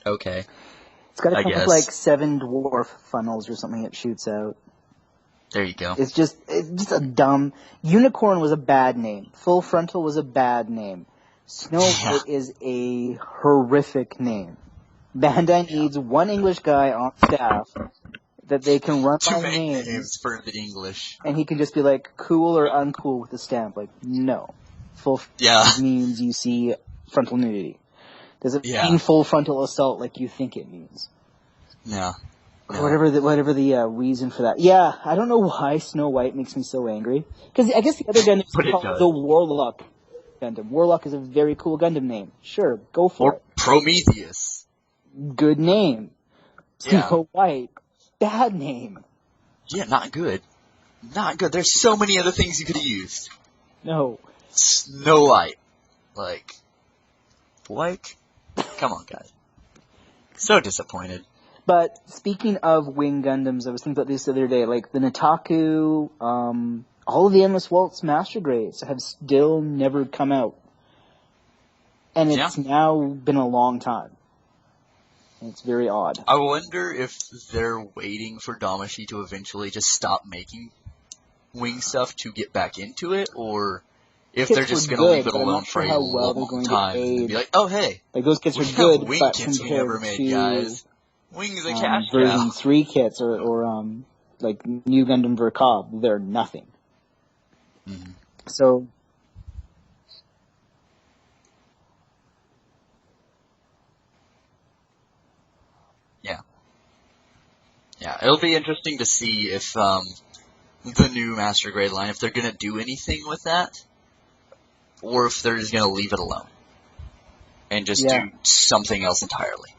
okay. It's got to come with, 7 dwarf funnels or something it shoots out. There you go. It's just a dumb... Unicorn was a bad name. Full Frontal was a bad name. Snow White is a horrific name. Bandai needs one English guy on staff that they can run by names for the English. And he can just be like, cool or uncool with the stamp. Like, no. Full means you see frontal nudity. Does it mean full frontal assault like you think it means? Yeah. Whatever the reason for that. Yeah, I don't know why Snow White makes me so angry. Because I guess the other Gundam is called the Warlock Gundam. Warlock is a very cool Gundam name. Sure, go for it. Or Prometheus. Good name. Snow White. Bad name. Yeah, not good. Not good. There's so many other things you could have used. No. Snow White. Come on, guys. So disappointed. But speaking of Wing Gundams, I was thinking about this the other day. Like the Nataku, all of the Endless Waltz Master Grades have still never come out. And it's now been a long time. It's very odd. I wonder if they're waiting for Damashi to eventually just stop making Wing stuff to get back into it, or if they're just going to leave it alone for a long time and be like, oh, hey, like those kits are good, Wing but kits we compared never made, to guys. Wing is a cash cow. version 3 kits or like New Gundam Vercob, they're nothing. Mm-hmm. So... Yeah, it'll be interesting to see if the new Master Grade line, if they're going to do anything with that, or if they're just going to leave it alone and just do something else entirely.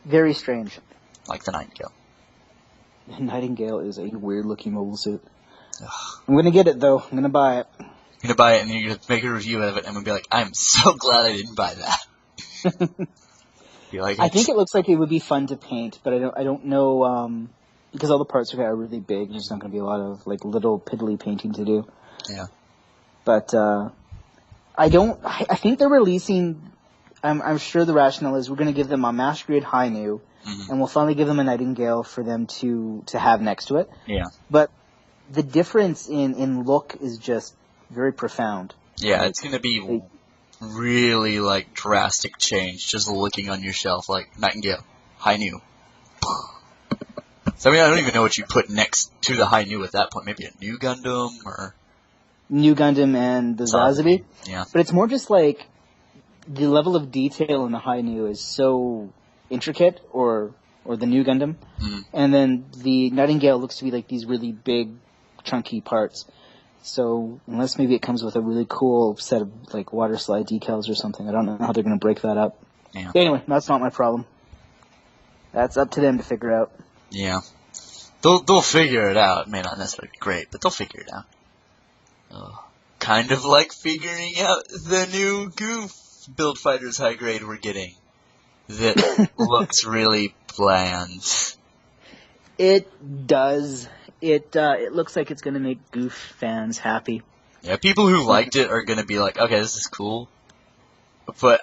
Very strange. Like the Nightingale. The Nightingale is a weird-looking mobile suit. I'm going to get it, though. I'm going to buy it. You're going to buy it, and you're going to make a review of it, and we'll be like, I'm so glad I didn't buy that. I think it looks like it would be fun to paint, but I don't know, because all the parts are really big, there's not going to be a lot of, little piddly painting to do. Yeah. But, I think they're releasing, I'm sure the rationale is we're going to give them a Master Grade High New, and we'll finally give them a Nightingale for them to have next to it. Yeah. But the difference in look is just very profound. Yeah, it's going to be really, drastic change just looking on your shelf, Nightingale, High New. So, I don't even know what you put next to the High New at that point. Maybe a New Gundam, or... New Gundam and the Zazabi. Yeah. But it's more just the level of detail in the High New is so intricate, or the New Gundam. Mm. And then the Nightingale looks to be these really big, chunky parts. So, unless maybe it comes with a really cool set of, water slide decals or something, I don't know how they're going to break that up. Yeah. Anyway, that's not my problem. That's up to them to figure out. Yeah. They'll figure it out. It may not necessarily be great, but they'll figure it out. Kind of like figuring out the new Goof Build Fighters high grade we're getting. That looks really bland. It does. It looks like it's going to make Goof fans happy. Yeah, people who liked it are gonna be like, okay, this is cool. But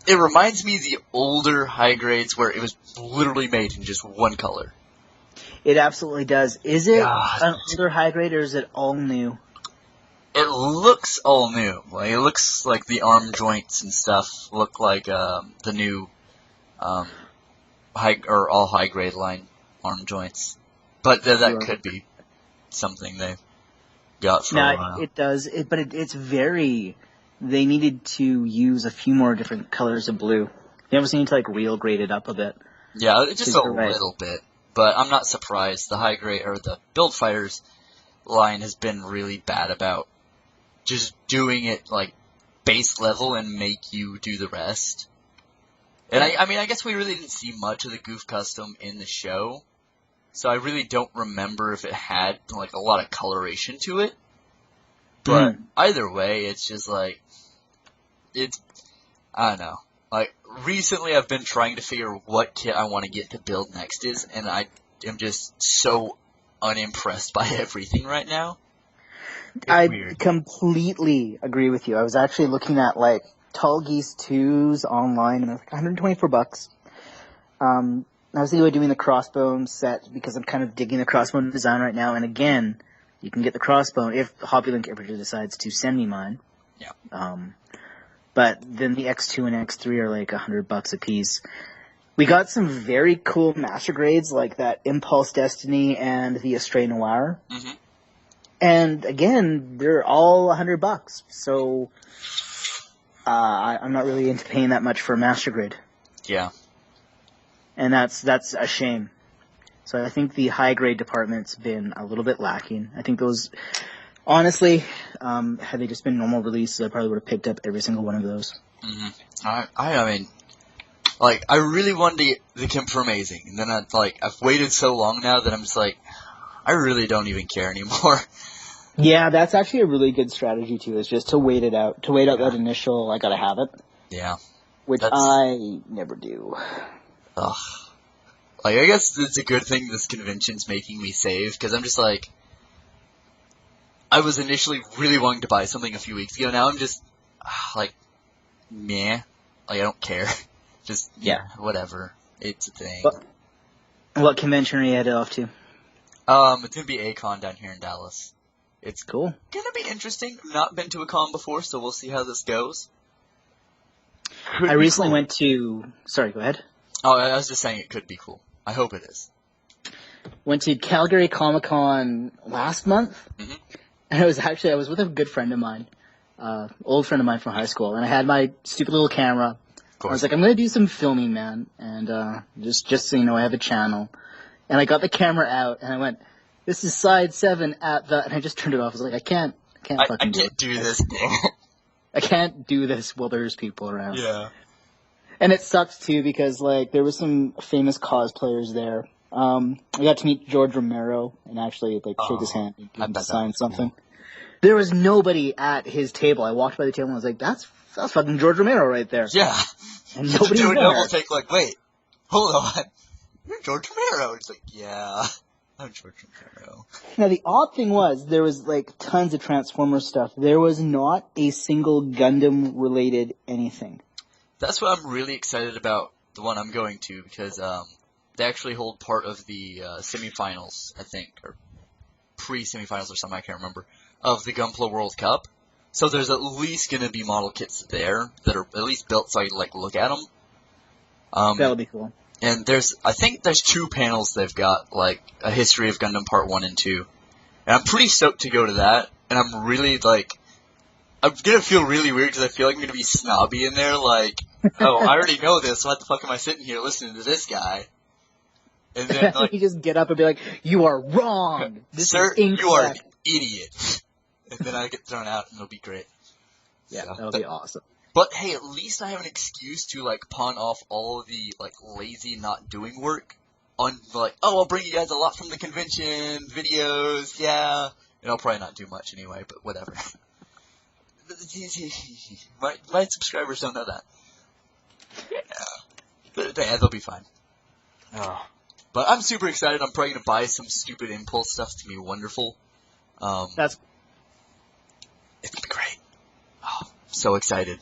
it reminds me of the older high grades where it was literally made in just one color. It absolutely does. Is it God. an older high grade or is it all new? It looks all new. Like, it looks like the arm joints and stuff look like the new all high grade line arm joints. But that could be something they got for a while. It does. It's very. They needed to use a few more different colors of blue. They almost need to like real grade it up a bit. Yeah, just a little bit. But I'm not surprised. The high grade or the Build Fighters line has been really bad about just doing it like base level and make you do the rest. And I mean, I guess we really didn't see much of the Goof Custom in the show, so I really don't remember if it had like a lot of coloration to it. But either way, it's just like I don't know. Like recently, I've been trying to figure what kit I want to get to build next is, and I am just so unimpressed by everything right now. I completely agree with you. I was actually looking at like Tall Geese 2s online, and they're like $124. I was thinking about doing the crossbone set because I'm kind of digging the crossbone design right now. And again, you can get the crossbone if HobbyLink ever decides to send me mine. Yeah. But then the X2 and X3 are like $100 a piece. We got some very cool master grades like that Impulse Destiny and the Astray Noir. Mm-hmm. And again, they're all $100. So I'm not really into paying that much for a master grade. Yeah. And that's a shame. So I think the high grade department's been a little bit lacking. I think those, honestly, had they just been normal releases, I probably would have picked up every single one of those. Mm-hmm. I mean, like, I really wanted to get the Kemp for Amazing, and then I've waited so long now that I'm just like, I really don't even care anymore. Yeah, that's actually a really good strategy too, is just to wait it out. To wait out that initial, I gotta have it. Yeah. Which I never do. Ugh. Like, I guess it's a good thing this convention's making me save, because I'm just like, I was initially really wanting to buy something a few weeks ago, now I'm just, like, meh. Like, I don't care. Just, whatever. It's a thing. What convention are you headed off to? It's gonna be A-kon down here in Dallas. It's cool. Gonna be interesting. I've not been to a con before, so we'll see how this goes. I recently went to... Sorry, go ahead. Oh, I was just saying it could be cool. I hope it is. Went to Calgary Comic-Con last month. Mm-hmm. And I was with a good friend of mine. Old friend of mine from high school. And I had my stupid little camera. I was like, I'm going to do some filming, man. And just so you know, I have a channel. And I got the camera out, and I went, this is side 7 at the... And I just turned it off. I was like, I can't fucking do this, bro. I can't do this while there's people around. Yeah. And it sucks, too, because, like, there was some famous cosplayers there. I got to meet George Romero and actually, like, shake his hand and sign something. Cool. There was nobody at his table. I walked by the table and I was like, that's fucking George Romero right there. Yeah. And nobody do was a there. double take, like, wait, hold on. You're George Romero. It's like, yeah, I'm George Romero. Now, the odd thing was, there was, like, tons of Transformers stuff. There was not a single Gundam-related anything. That's what I'm really excited about, the one I'm going to, because they actually hold part of the semifinals, I think, or pre-semifinals or something, I can't remember, of the Gunpla World Cup. So there's at least going to be model kits there that are at least built so I can, like, look at them. That'll be cool. And I think there's 2 panels they've got, like, a history of Gundam Part 1 and 2. And I'm pretty stoked to go to that, and I'm really, like, I'm gonna feel really weird because I feel like I'm gonna be snobby in there, like, oh, I already know this, so what the fuck am I sitting here listening to this guy? And then, like, you just get up and be like, you are wrong! This Sir, is incorrect. You are an idiot. And then I get thrown out, and it'll be great. Yeah, that'll be awesome. But hey, at least I have an excuse to, like, pawn off all of the, like, lazy not doing work on, like, oh, I'll bring you guys a lot from the convention, videos, yeah. And I'll probably not do much anyway, but whatever. my subscribers don't know that. Yeah. But yeah, they'll be fine. Oh. But I'm super excited. I'm probably going to buy some stupid Impulse stuff. It's going to be wonderful. It's gonna be great. Oh, I'm so excited.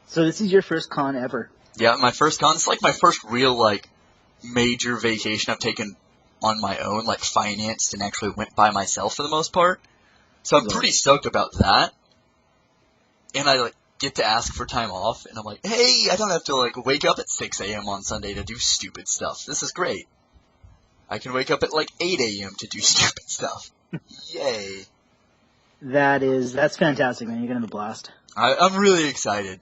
So this is your first con ever? Yeah, my first con. It's like my first real, like, major vacation I've taken on my own, like, financed and actually went by myself for the most part. So I'm pretty stoked about that. And I, like, get to ask for time off, and I'm like, hey, I don't have to, like, wake up at 6 a.m. on Sunday to do stupid stuff. This is great. I can wake up at, like, 8 a.m. to do stupid stuff. Yay. That's fantastic, man. You're gonna have a blast. I'm really excited.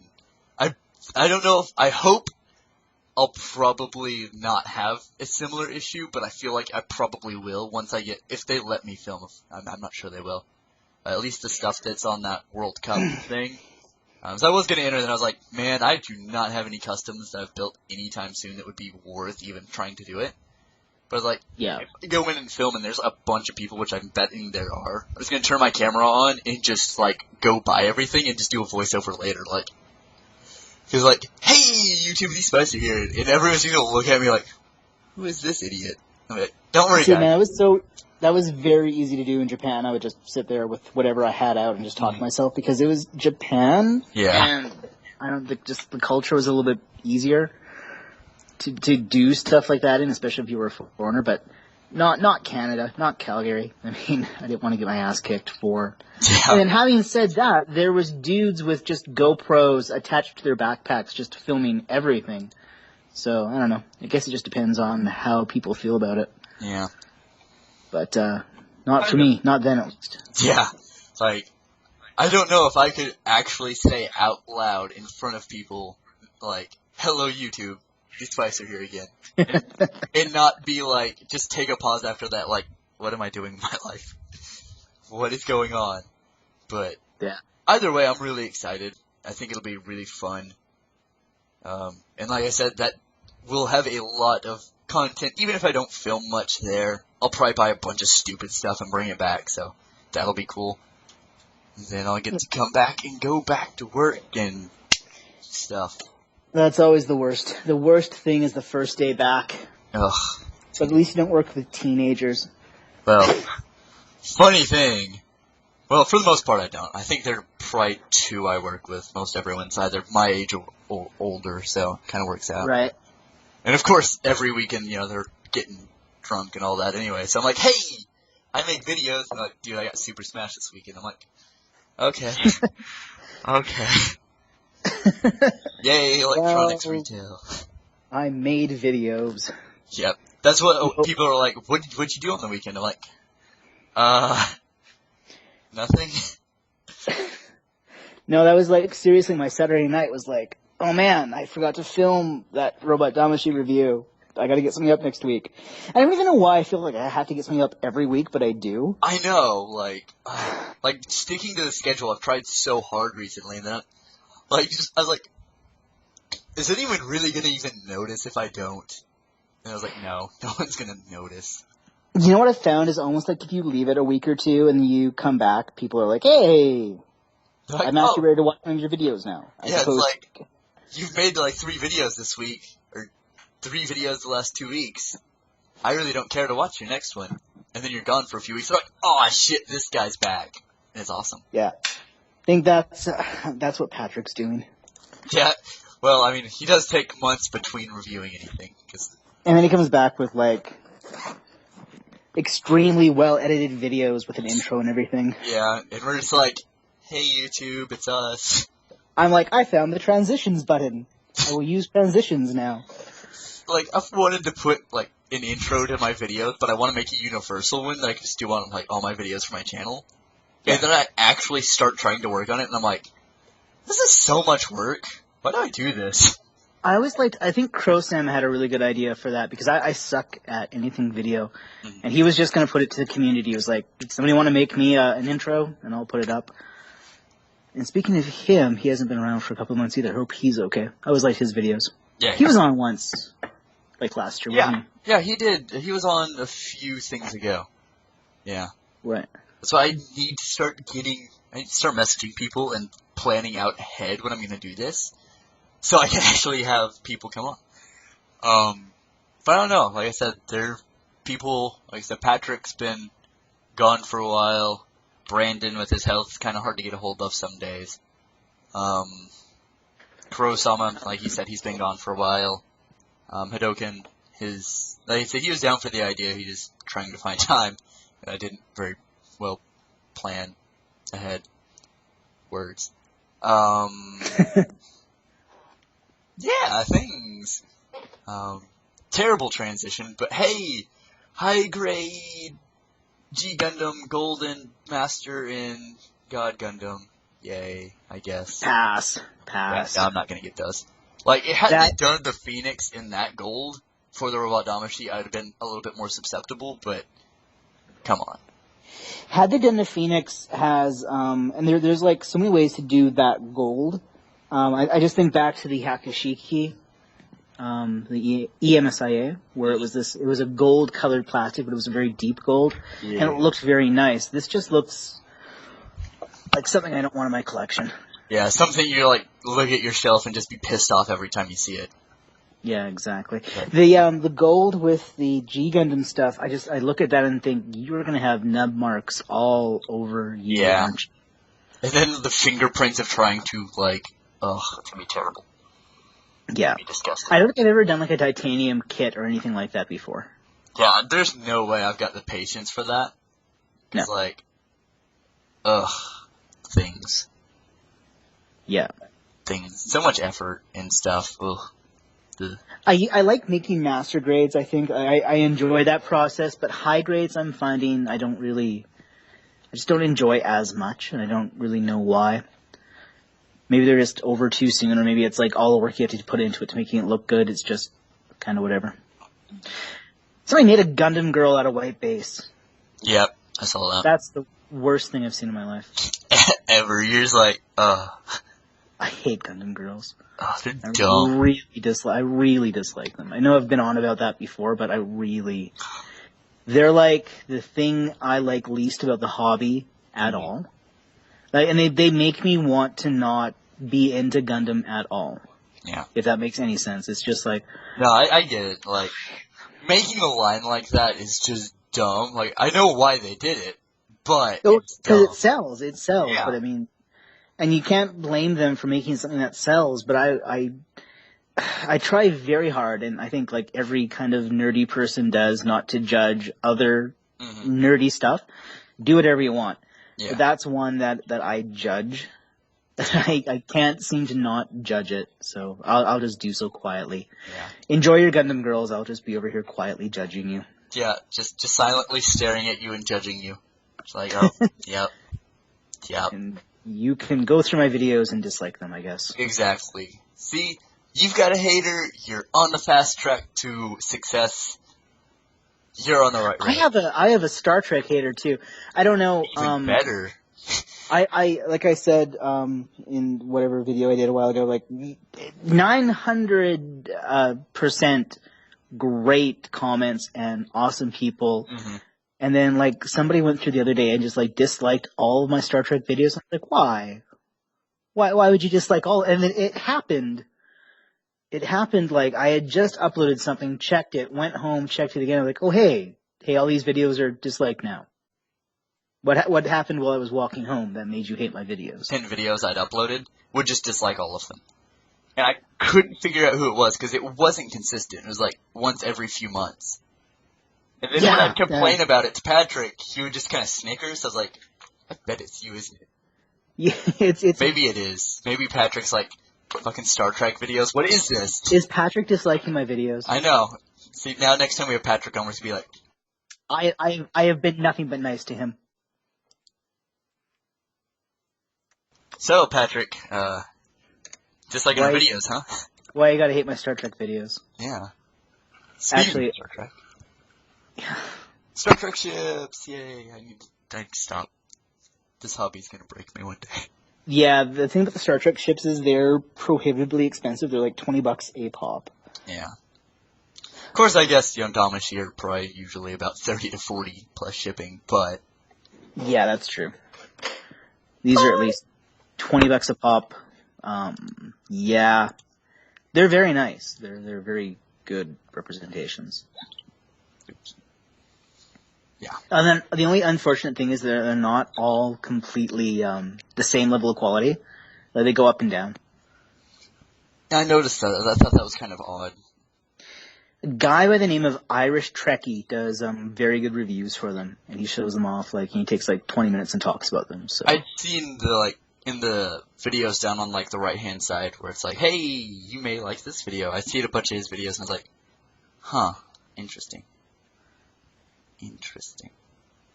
I don't know if, I hope I'll probably not have a similar issue, but I feel like I probably will once if they let me film. I'm not sure they will. At least the stuff that's on that World Cup thing. So I was going to enter, and I was like, man, I do not have any customs that I've built anytime soon that would be worth even trying to do it. But I was like, yeah, if I go in and film, and there's a bunch of people, which I'm betting there are, I'm just going to turn my camera on and just, like, go buy everything and just do a voiceover later, like, because, like, hey, YouTube, these spies are here, and everyone's going to look at me like, who is this idiot? I'm like, don't worry, see, guys. Man, that was very easy to do in Japan. I would just sit there with whatever I had out and just talk to myself because it was Japan. Yeah. And I don't think just the culture was a little bit easier to do stuff like that in, especially if you were a foreigner, but not Canada, not Calgary. I mean, I didn't want to get my ass kicked for. Yeah. And then having said that, there was dudes with just GoPros attached to their backpacks just filming everything. So, I don't know. I guess it just depends on how people feel about it. Yeah. But, not for me. Not then, at least. Yeah. Like, I don't know if I could actually say out loud in front of people, like, hello, YouTube, these spies are here again. And not be like, just take a pause after that, like, what am I doing in my life? What is going on? But, yeah. Either way, I'm really excited. I think it'll be really fun. And like I said, that we'll have a lot of content. Even if I don't film much there, I'll probably buy a bunch of stupid stuff and bring it back, so that'll be cool. And then I'll get to come back and go back to work and stuff. That's always the worst. The worst thing is the first day back. Ugh. But at least you don't work with teenagers. Well, funny thing. Well, for the most part, I don't. I think there are probably two I work with. Most everyone's either my age or older, so it kind of works out. Right. And of course, every weekend, they're getting drunk and all that anyway. So I'm like, hey, I make videos. And they're like, dude, I got Super Smash this weekend. I'm like, okay. Okay. Yay, electronics retail. I made videos. Yep. That's what people are like, what'd you do on the weekend? I'm like, nothing. No, that was like, seriously, my Saturday night was like, oh man, I forgot to film that Robot Damacy review. I gotta get something up next week. I don't even know why I feel like I have to get something up every week, but I do. I know, like sticking to the schedule, I've tried so hard recently, and then, I was like, is anyone really gonna even notice if I don't? And I was like, no one's gonna notice. You know what I found is almost like if you leave it a week or two and you come back, people are like, hey, like, I'm actually ready to watch one of your videos now. It's like, you've made like 3 videos this week, or 3 videos the last 2 weeks. I really don't care to watch your next one. And then you're gone for a few weeks. They're like, oh shit, this guy's back. And it's awesome. Yeah. I think that's what Patrick's doing. Yeah. Well, I mean, he does take months between reviewing anything. And then he comes back with like extremely well edited videos with an intro and everything. Yeah, and we're just like, hey YouTube, it's us. I'm like, I found the transitions button. I will use transitions now. Like, I've wanted to put, like, an intro to my videos, but I want to make a universal one that I can just do on, like, all my videos for my channel. Yeah. And then I actually start trying to work on it, and I'm like, this is so much work. Why do I do this? I think Crow Sam had a really good idea for that, because I suck at anything video. Mm-hmm. And he was just going to put it to the community. He was like, did somebody want to make me an intro? And I'll put it up. And speaking of him, he hasn't been around for a couple of months either. I hope he's okay. I always liked his videos. Yeah. He was on once, like last year, wasn't he? Yeah, he did. He was on a few things ago. Yeah. Right. So I need to start messaging people and planning out ahead when I'm going to do this, so I can actually have people come on. But I don't know. Like I said, Patrick's been gone for a while. Brandon with his health, kind of hard to get a hold of some days. Kurosama, like he said, he's been gone for a while. Hadoken, like I said, he was down for the idea, he just trying to find time. And I didn't very well plan ahead. Words. Yeah, things. Terrible transition, but hey, high grade G Gundam Golden Master in God Gundam. Yay, I guess. Pass. Yeah, no, I'm not gonna get those. Like, had they done the Phoenix in that gold for the Robot Damashi, I'd have been a little bit more susceptible, but come on. Had they done the Phoenix and there's like so many ways to do that gold. I just think back to the Hakashiki, the EMSIA, where it was a gold colored plastic, but it was a very deep gold, and it looked very nice. This just looks like something I don't want in my collection. Yeah, something you like look at your shelf and just be pissed off every time you see it. Yeah, exactly. The gold with the G Gundam stuff, I look at that and think you're gonna have nub marks all over you. Yeah. And then the fingerprints of trying to it's gonna be terrible. Yeah. Be disgusting. I don't think I've ever done like a titanium kit or anything like that before. Yeah, there's no way I've got the patience for that. It's things. Yeah. Things. So much effort and stuff. Ugh. I like making master grades, I think. I enjoy that process, but high grades I'm finding I just don't enjoy as much, and I don't really know why. Maybe they're just over too soon, or maybe it's like all the work you have to put into it to making it look good. It's just kind of whatever. Somebody made a Gundam girl out of white base. Yep, I saw that. That's the worst thing I've seen in my life. Ever. You're just like, I hate Gundam girls. Oh, they're dumb. I really dislike them. I know I've been on about that before, but they're like the thing I like least about the hobby at all. Like, and they make me want to not be into Gundam at all. Yeah. If that makes any sense. It's just like... No, I get it. Like, making a line like that is just dumb. Like, I know why they did it, but it's dumb. Because it sells, Yeah. But I mean... And you can't blame them for making something that sells, but I try very hard, and I think like every kind of nerdy person does, not to judge other nerdy stuff. Do whatever you want. Yeah. But that's one that I judge. I can't seem to not judge it, so I'll just do so quietly. Yeah. Enjoy your Gundam girls, I'll just be over here quietly judging you. Yeah, just silently staring at you and judging you. It's like, oh, yep. And you can go through my videos and dislike them, I guess. Exactly. See, you've got a hater, you're on the fast track to success. You're on the right road. I have a Star Trek hater too. I don't know. Even better. I like I said in whatever video I did a while ago, like 900% great comments and awesome people. Mm-hmm. And then like somebody went through the other day and just like disliked all of my Star Trek videos. I'm like, why? Why would you dislike all? And then it happened. It happened like I had just uploaded something, checked it, went home, checked it again. I'm like, oh hey, all these videos are disliked now. What happened while I was walking home that made you hate my videos? 10 videos I'd uploaded would just dislike all of them. And I couldn't figure out who it was because it wasn't consistent. It was like once every few months. And then when I'd complain about it to Patrick, he would just kind of snicker. So I was like, I bet it's you, isn't it? Yeah, it's maybe it is. Maybe Patrick's like, fucking Star Trek videos. What is this? Is Patrick disliking my videos? I know. See, now next time we have Patrick on, we're going to be like... I have been nothing but nice to him. So, Patrick, disliking our videos, huh? Why you gotta hate my Star Trek videos? Yeah. Actually... Star Trek. Yeah. Star Trek ships! Yay! I need to stop. This hobby's going to break me one day. Yeah, the thing about the Star Trek ships is they're prohibitively expensive. They're like $20 a pop. Yeah. Of course, I guess, Damashi are probably usually about 30 to 40 plus shipping, but... Yeah, that's true. These are at least $20 a pop. Yeah. They're very nice. They're very good representations. Yeah. And then the only unfortunate thing is they're not all completely the same level of quality. They go up and down. I noticed that. I thought that was kind of odd. A guy by the name of Irish Trekkie does very good reviews for them, and he shows them off. He takes 20 minutes and talks about them. So I've seen in the videos down on the right hand side where it's hey, you may like this video. I see a bunch of his videos and I was like, huh, interesting.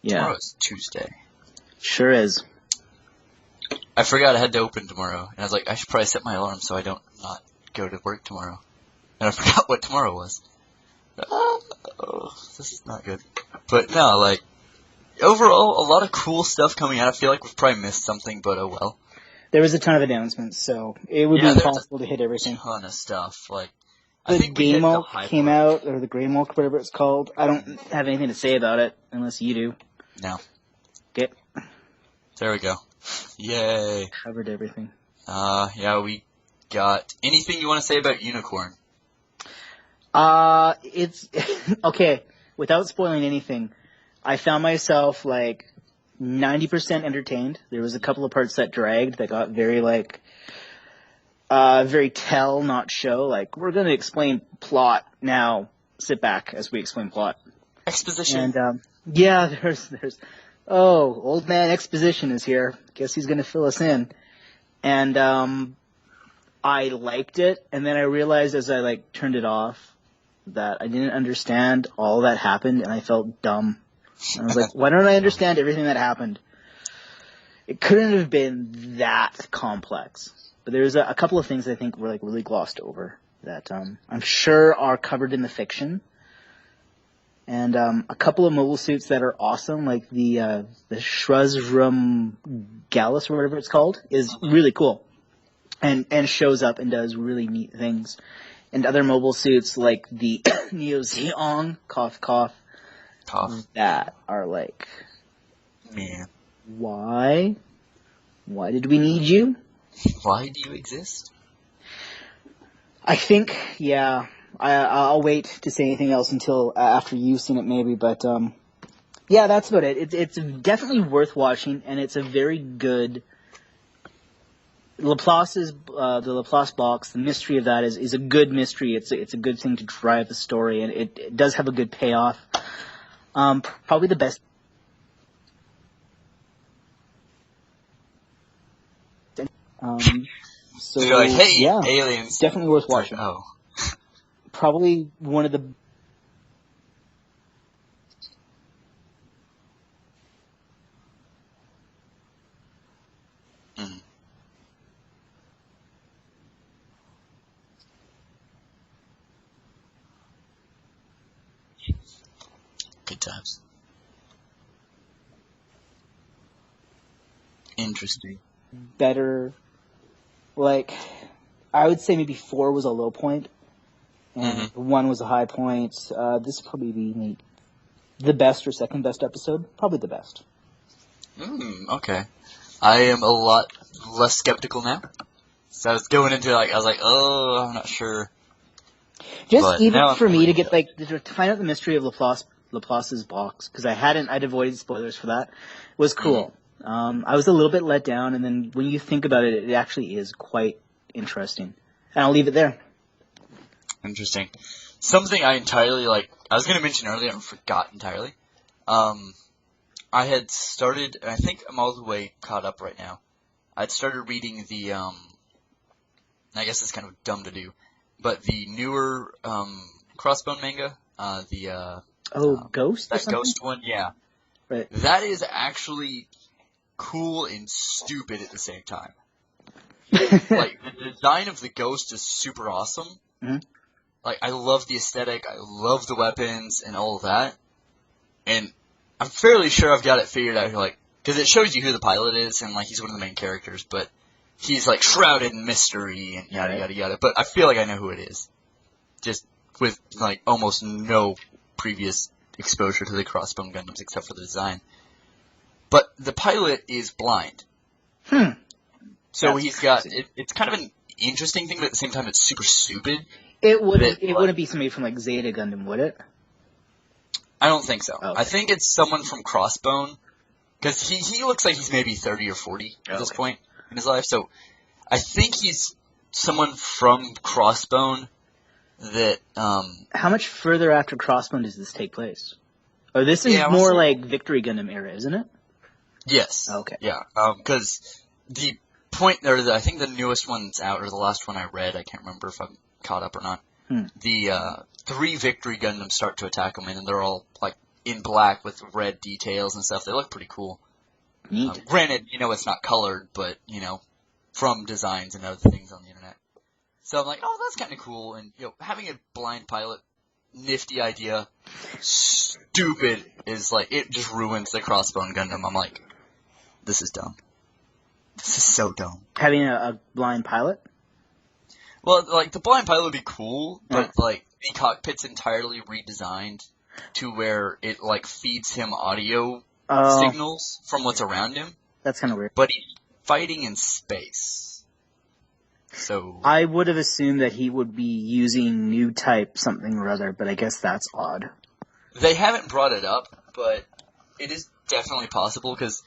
Yeah. Tomorrow's Tuesday. Sure is. I forgot I had to open tomorrow, and I was like, I should probably set my alarm so I don't not go to work tomorrow. And I forgot what tomorrow was. Oh, this is not good. But no, overall, a lot of cool stuff coming out. I feel like we've probably missed something, but oh well. There was a ton of announcements, so it would be impossible to hit everything. Ton of stuff. The Game Milk came out, or the Grey Milk, whatever it's called. I don't have anything to say about it, unless you do. No. Okay. There we go. Yay. Covered everything. Yeah, we got... Anything you want to say about Unicorn? It's... Okay, without spoiling anything, I found myself, 90% entertained. There was a couple of parts that dragged, that got very, very tell, not show. We're going to explain plot now. Sit back as we explain plot. Exposition. And, yeah, there's, old man Exposition is here. Guess he's going to fill us in. And, I liked it, and then I realized as I, turned it off that I didn't understand all that happened, and I felt dumb. And I was like, why don't I understand everything that happened? It couldn't have been that complex. But there's a couple of things I think were really glossed over that I'm sure are covered in the fiction. And a couple of mobile suits that are awesome, like the Shruzrum Gallus or whatever it's called, is really cool. And shows up and does really neat things. And other mobile suits like the Neo Zeong, cough cough, that are man, why? Why did we need you? Why do you exist? I think, yeah, I'll wait to say anything else until after you've seen it maybe, but yeah, that's about it. It's definitely worth watching, and it's a very good... Laplace's, the Laplace box, the mystery of that is a good mystery. It's a good thing to drive the story, and it does have a good payoff. Probably the best. So you're hey, yeah, aliens. Definitely worth watching. Oh. Probably one of the... Good times. Interesting. Better, I would say maybe 4 was a low point, and 1 was a high point. This would probably be the best or second best episode. Probably the best. Okay. I am a lot less skeptical now. So I was going into I was like, oh, I'm not sure. Just even for me to get to find out the mystery of Laplace's box, because I'd avoided spoilers for that, was cool. I was a little bit let down, and then when you think about it, it actually is quite interesting. And I'll leave it there. Interesting. Something I entirely I was going to mention earlier and forgot entirely. I had started, and I think I'm all the way caught up right now. I'd started reading the, I guess it's kind of dumb to do, but the newer, Crossbone manga, Ghost? That Ghost one, yeah. Right. That is actually cool and stupid at the same time. The design of the Ghost is super awesome. Mm-hmm. I love the aesthetic, I love the weapons and all of that. And I'm fairly sure I've got it figured out, because it shows you who the pilot is, and, he's one of the main characters, but he's, shrouded in mystery and yada yada yada. But I feel like I know who it is. Just with, almost no previous exposure to the Crossbone Gundams except for the design. But the pilot is blind. So he's got... It's kind of an interesting thing, but at the same time it's super stupid. It wouldn't be somebody from, Zeta Gundam, would it? I don't think so. Okay. I think it's someone from Crossbone, because he looks like he's maybe 30 or 40 at this point in his life. So I think he's someone from Crossbone that. How much further after Crossbone does this take place? Or this is more like Victory Gundam era, isn't it? Yes. Okay. Yeah. Because the point, or I think the newest one's out, or the last one I read, I can't remember if I'm caught up or not. The 3 Victory Gundams start to attack them, and they're all like in black with red details and stuff. They look pretty cool. Neat. Granted, it's not colored, but from designs and other things on the internet. So I'm like, oh, that's kind of cool. And having a blind pilot, nifty idea. Stupid is like it just ruins the Crossbone Gundam. I'm like, this is dumb. This is so dumb. Having a blind pilot? Well, like, the blind pilot would be cool, but, like, the cockpit's entirely redesigned to where it, like, feeds him audio signals from what's around him. That's kind of weird. But he's fighting in space. So... I would have assumed that he would be using new type something or other, but I guess that's odd. They haven't brought it up, but it is definitely possible, because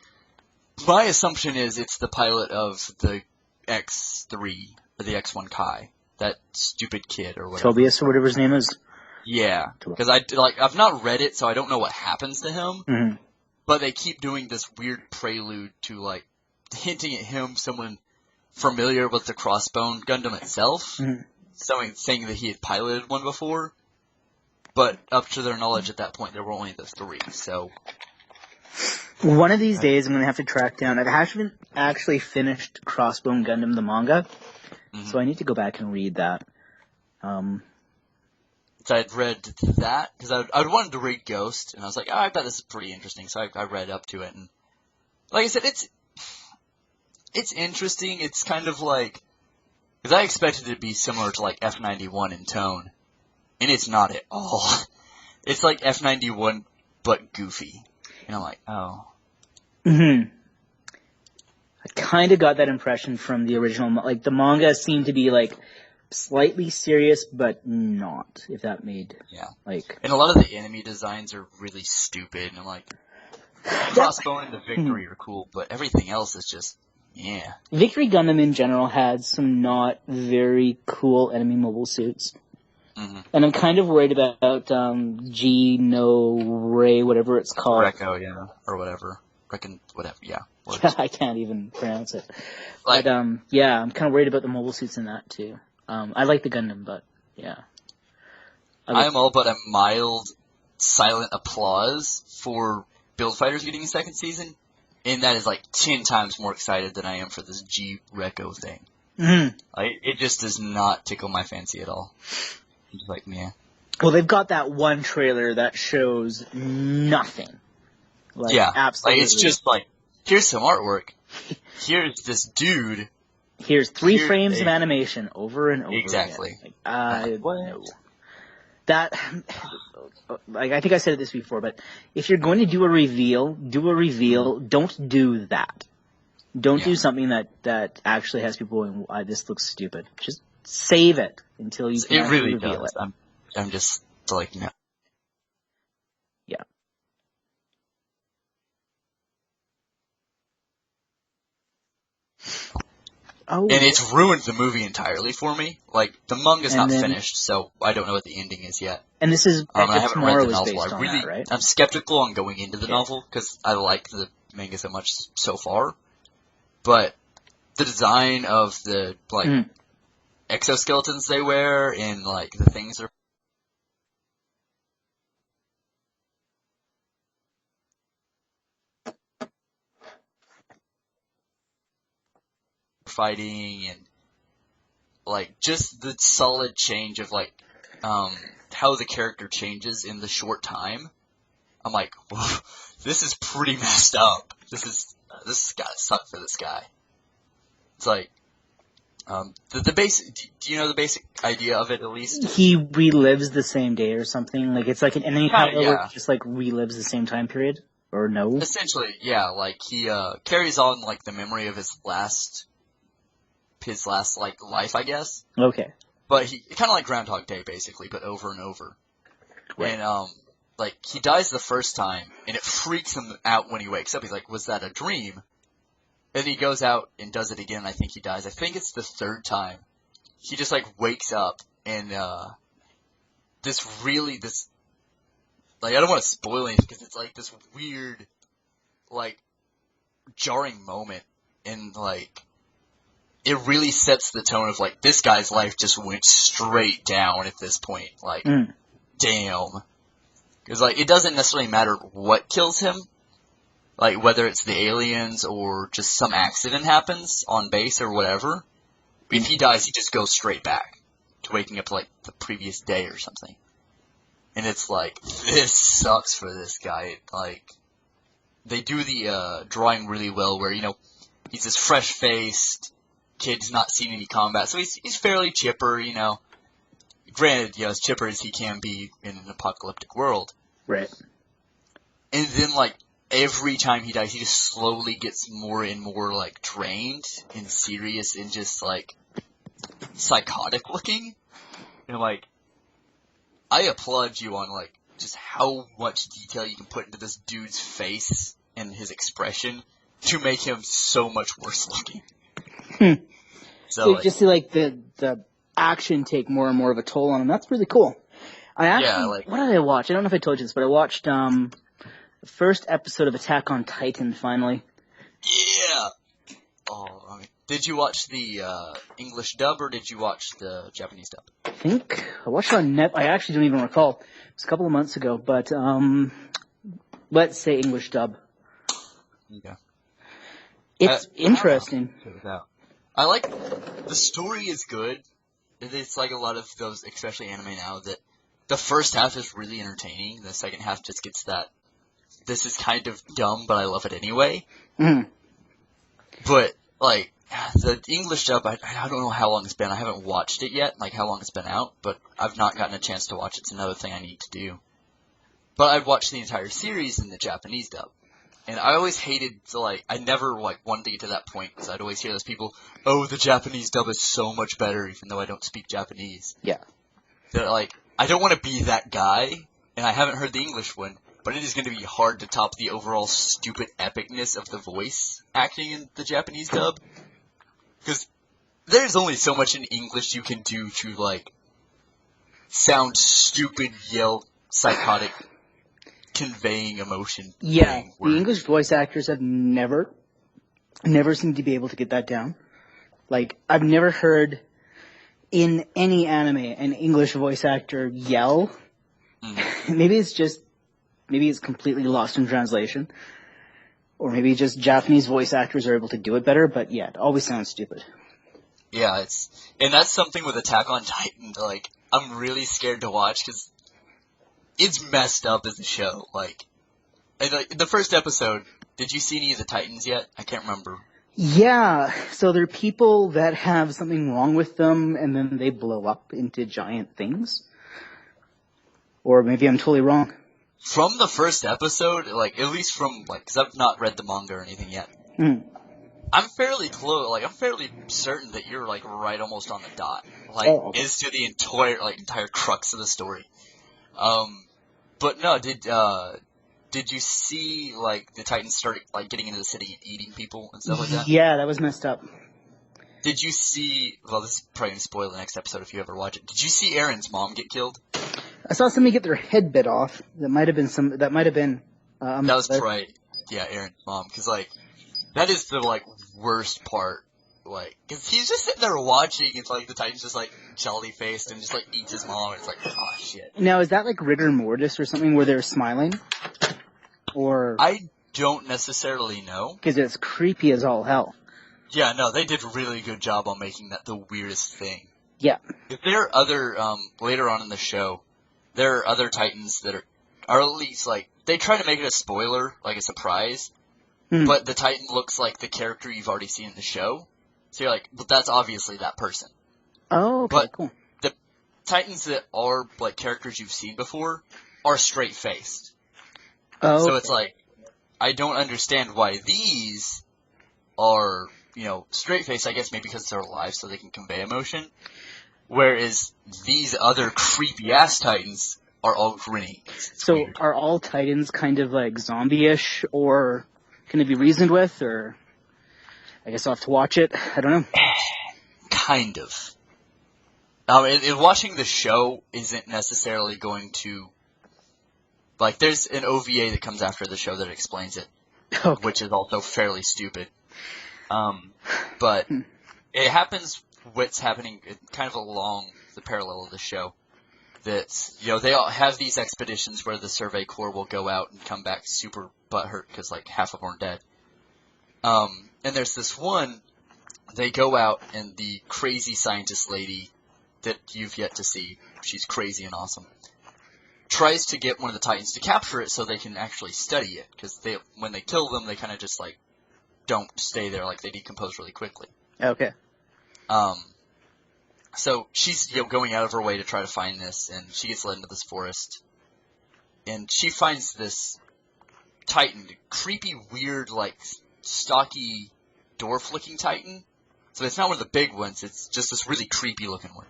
my assumption is it's the pilot of the X3... or the X1 Kai, that stupid kid or whatever. Tobias or whatever his name is? Yeah, because I've not read it, so I don't know what happens to him, but they keep doing this weird prelude to, like, hinting at him, someone familiar with the Crossbone Gundam itself, saying that he had piloted one before, but up to their knowledge at that point, there were only the 3, so... One of these days, I'm going to have to track down... I've actually finished Crossbone Gundam, the manga, so I need to go back and read that. So I'd read that, because I'd wanted to read Ghost, and I was like, oh, I bet this is pretty interesting, so I read up to it, and like I said, it's interesting. It's kind of like, because I expected it to be similar to like F91 in tone, and it's not at all. It's like F91, but goofy. And I'm like, oh. I kind of got that impression from the original. Like, the manga seemed to be, like, slightly serious, but not, if that made... Yeah. Like... And a lot of the enemy designs are really stupid, and I'm like, Crossbone and the Victory are cool, but everything else is just, yeah. Victory Gundam in general had some not very cool enemy mobile suits. And I'm kind of worried about G No Ray, whatever it's called. Recco, yeah, or whatever. Whatever, yeah. I can't even pronounce it. Like, but, yeah, I'm kind of worried about the mobile suits in that, too. I like the Gundam, but, yeah. I'm all but a mild, silent applause for Build Fighters getting a second season, and that is, like, 10 times more excited than I am for this G Recco thing. Like, it just does not tickle my fancy at all. I'm just like, yeah. Well, they've got that one trailer that shows nothing. Like, yeah, absolutely. Like, it's just like, here's some artwork. Here's this dude. Here's 3 frames of animation over and over exactly. again. Like, no. That, like, I think I said this before, but if you're going to do a reveal, don't do that. Don't do something that actually has people going, this looks stupid. Just save it until you can really reveal does. it. I'm just like, no. Yeah. Oh. And it's ruined the movie entirely for me. Like, the manga's not finished, so I don't know what the ending is yet. And this is I haven't read the novel. Based on that, right? I'm skeptical on going into the novel, because I like the manga so much so far. But the design of the, like, exoskeletons they wear, and, like, the things are fighting, and, like, just the solid change of, like, how the character changes in the short time. I'm like, whoa, this is pretty messed up. This has gotta suck for this guy. It's like, the basic, do you know the basic idea of it, at least? He relives the same day or something? Like, it's like an enemy pilot where it just, like, relives the same time period? Or no? Essentially, yeah, like, he, carries on, like, the memory of his last, like, life, I guess. Okay. But he, kind of like Groundhog Day, basically, but over and over. Right. And, like, he dies the first time, and it freaks him out when he wakes up. He's like, was that a dream? And he goes out and does it again, I think he dies. I think it's the third time. He just, like, wakes up, and, like, I don't want to spoil anything, because it's, like, this weird, like, jarring moment, and, like, it really sets the tone of, like, this guy's life just went straight down at this point. Like, damn. Because, like, it doesn't necessarily matter what kills him. Like, whether it's the aliens or just some accident happens on base or whatever. If he dies, he just goes straight back to waking up, like, the previous day or something. And it's like, this sucks for this guy. Like, they do the drawing really well where, you know, he's this fresh-faced kid who's not seen any combat, so he's fairly chipper, you know. Granted, you know, as chipper as he can be in an apocalyptic world. Right. And then, like, every time he dies, he just slowly gets more and more, like, drained and serious and just, like, psychotic looking. And, like, I applaud you on, like, just how much detail you can put into this dude's face and his expression to make him so much worse looking. So you like, just see, like, the action take more and more of a toll on him. That's really cool. What did I watch? I don't know if I told you this, but I watched the first episode of Attack on Titan, finally. Yeah! Oh, I mean, did you watch the English dub, or did you watch the Japanese dub? I think I watched it on net. I actually don't even recall. It was a couple of months ago, but let's say English dub. Okay. It's interesting. I like, the story is good. It's like a lot of those, especially anime now, that the first half is really entertaining. The second half just gets that, this is kind of dumb, but I love it anyway. Mm. But, like, the English dub, I don't know how long it's been. I haven't watched it yet, like how long it's been out, but I've not gotten a chance to watch it. It's another thing I need to do. But I've watched the entire series in the Japanese dub. And I always hated, I never, wanted to get to that point, because I'd always hear those people, oh, the Japanese dub is so much better, even though I don't speak Japanese. Yeah. They're like, I don't want to be that guy, and I haven't heard the English one, but it is going to be hard to top the overall stupid epicness of the voice acting in the Japanese dub. Because there's only so much in English you can do to, sound stupid, yell, psychotic, conveying emotion. Yeah, the English voice actors have never seemed to be able to get that down. Like, I've never heard in any anime an English voice actor yell. Maybe it's completely lost in translation. Or maybe just Japanese voice actors are able to do it better, but yeah, it always sounds stupid. Yeah, and that's something with Attack on Titan, I'm really scared to watch, because it's messed up as a show, the first episode, did you see any of the Titans yet? I can't remember. Yeah, so they're people that have something wrong with them, and then they blow up into giant things. Or maybe I'm totally wrong. From the first episode, at least from, because I've not read the manga or anything yet, I'm fairly close, I'm fairly certain that you're, right almost on the dot, okay. as to the entire crux of the story. But no, did you see, the Titans start, getting into the city and eating people and stuff like that? Yeah, that was messed up. Did you see, well, this is probably going to spoil the next episode if you ever watch it. Did you see Aaron's mom get killed? I saw somebody get their head bit off. That might have been that was probably, yeah, Aaron's mom. Because, that is the, worst part. Because he's just sitting there watching, and, the Titan's just, jolly-faced and just, eats his mom, and it's oh, shit. Now, is that, rigor mortis or something where they're smiling? Or... I don't necessarily know. Because it's creepy as all hell. Yeah, no, they did a really good job on making that the weirdest thing. Yeah. If there are other, later on in the show, there are other Titans that are at least, they try to make it a spoiler, a surprise, but the Titan looks like the character you've already seen in the show. So you're but that's obviously that person. Oh, okay, but cool. The Titans that are, characters you've seen before are straight-faced. Oh. So it's I don't understand why these are, straight-faced, I guess maybe because they're alive so they can convey emotion. Whereas these other creepy-ass Titans are all grinning. It's So weird. are all Titans kind of like zombie-ish, or can it be reasoned with, or I guess I'll have to watch it. I don't know. Kind of. Watching the show isn't necessarily going to... Like, there's an OVA that comes after the show that explains it, Okay. which is also fairly stupid. But it happens what's happening kind of along the parallel of the show. That's, they all have these expeditions where the Survey Corps will go out and come back super butthurt because, like, half of them are dead. And there's this one, they go out and the crazy scientist lady that you've yet to see, she's crazy and awesome, tries to get one of the Titans to capture it so they can actually study it, because when they kill them, they kind of just, like, don't stay there, like, they decompose really quickly. Okay. So she's, going out of her way to try to find this, and she gets led into this forest, and she finds this Titan, creepy, weird, like, stocky, dwarf-looking Titan. So it's not one of the big ones, it's just this really creepy-looking one.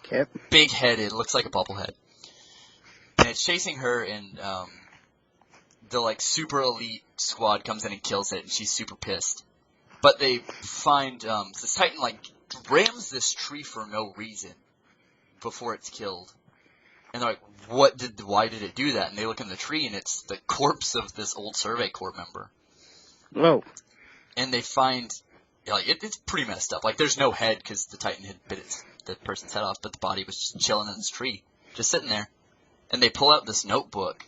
Okay. Big-headed, looks like a bobblehead. And it's chasing her, and the, like, super elite squad comes in and kills it, and she's super pissed. But they find, this Titan, like, rams this tree for no reason before it's killed. And they're like, why did it do that? And they look in the tree, and it's the corpse of this old Survey Corps member. Whoa. And they find, like, it's pretty messed up. Like, there's no head, because the Titan had bit the person's head off, but the body was just chilling in this tree, just sitting there. And they pull out this notebook,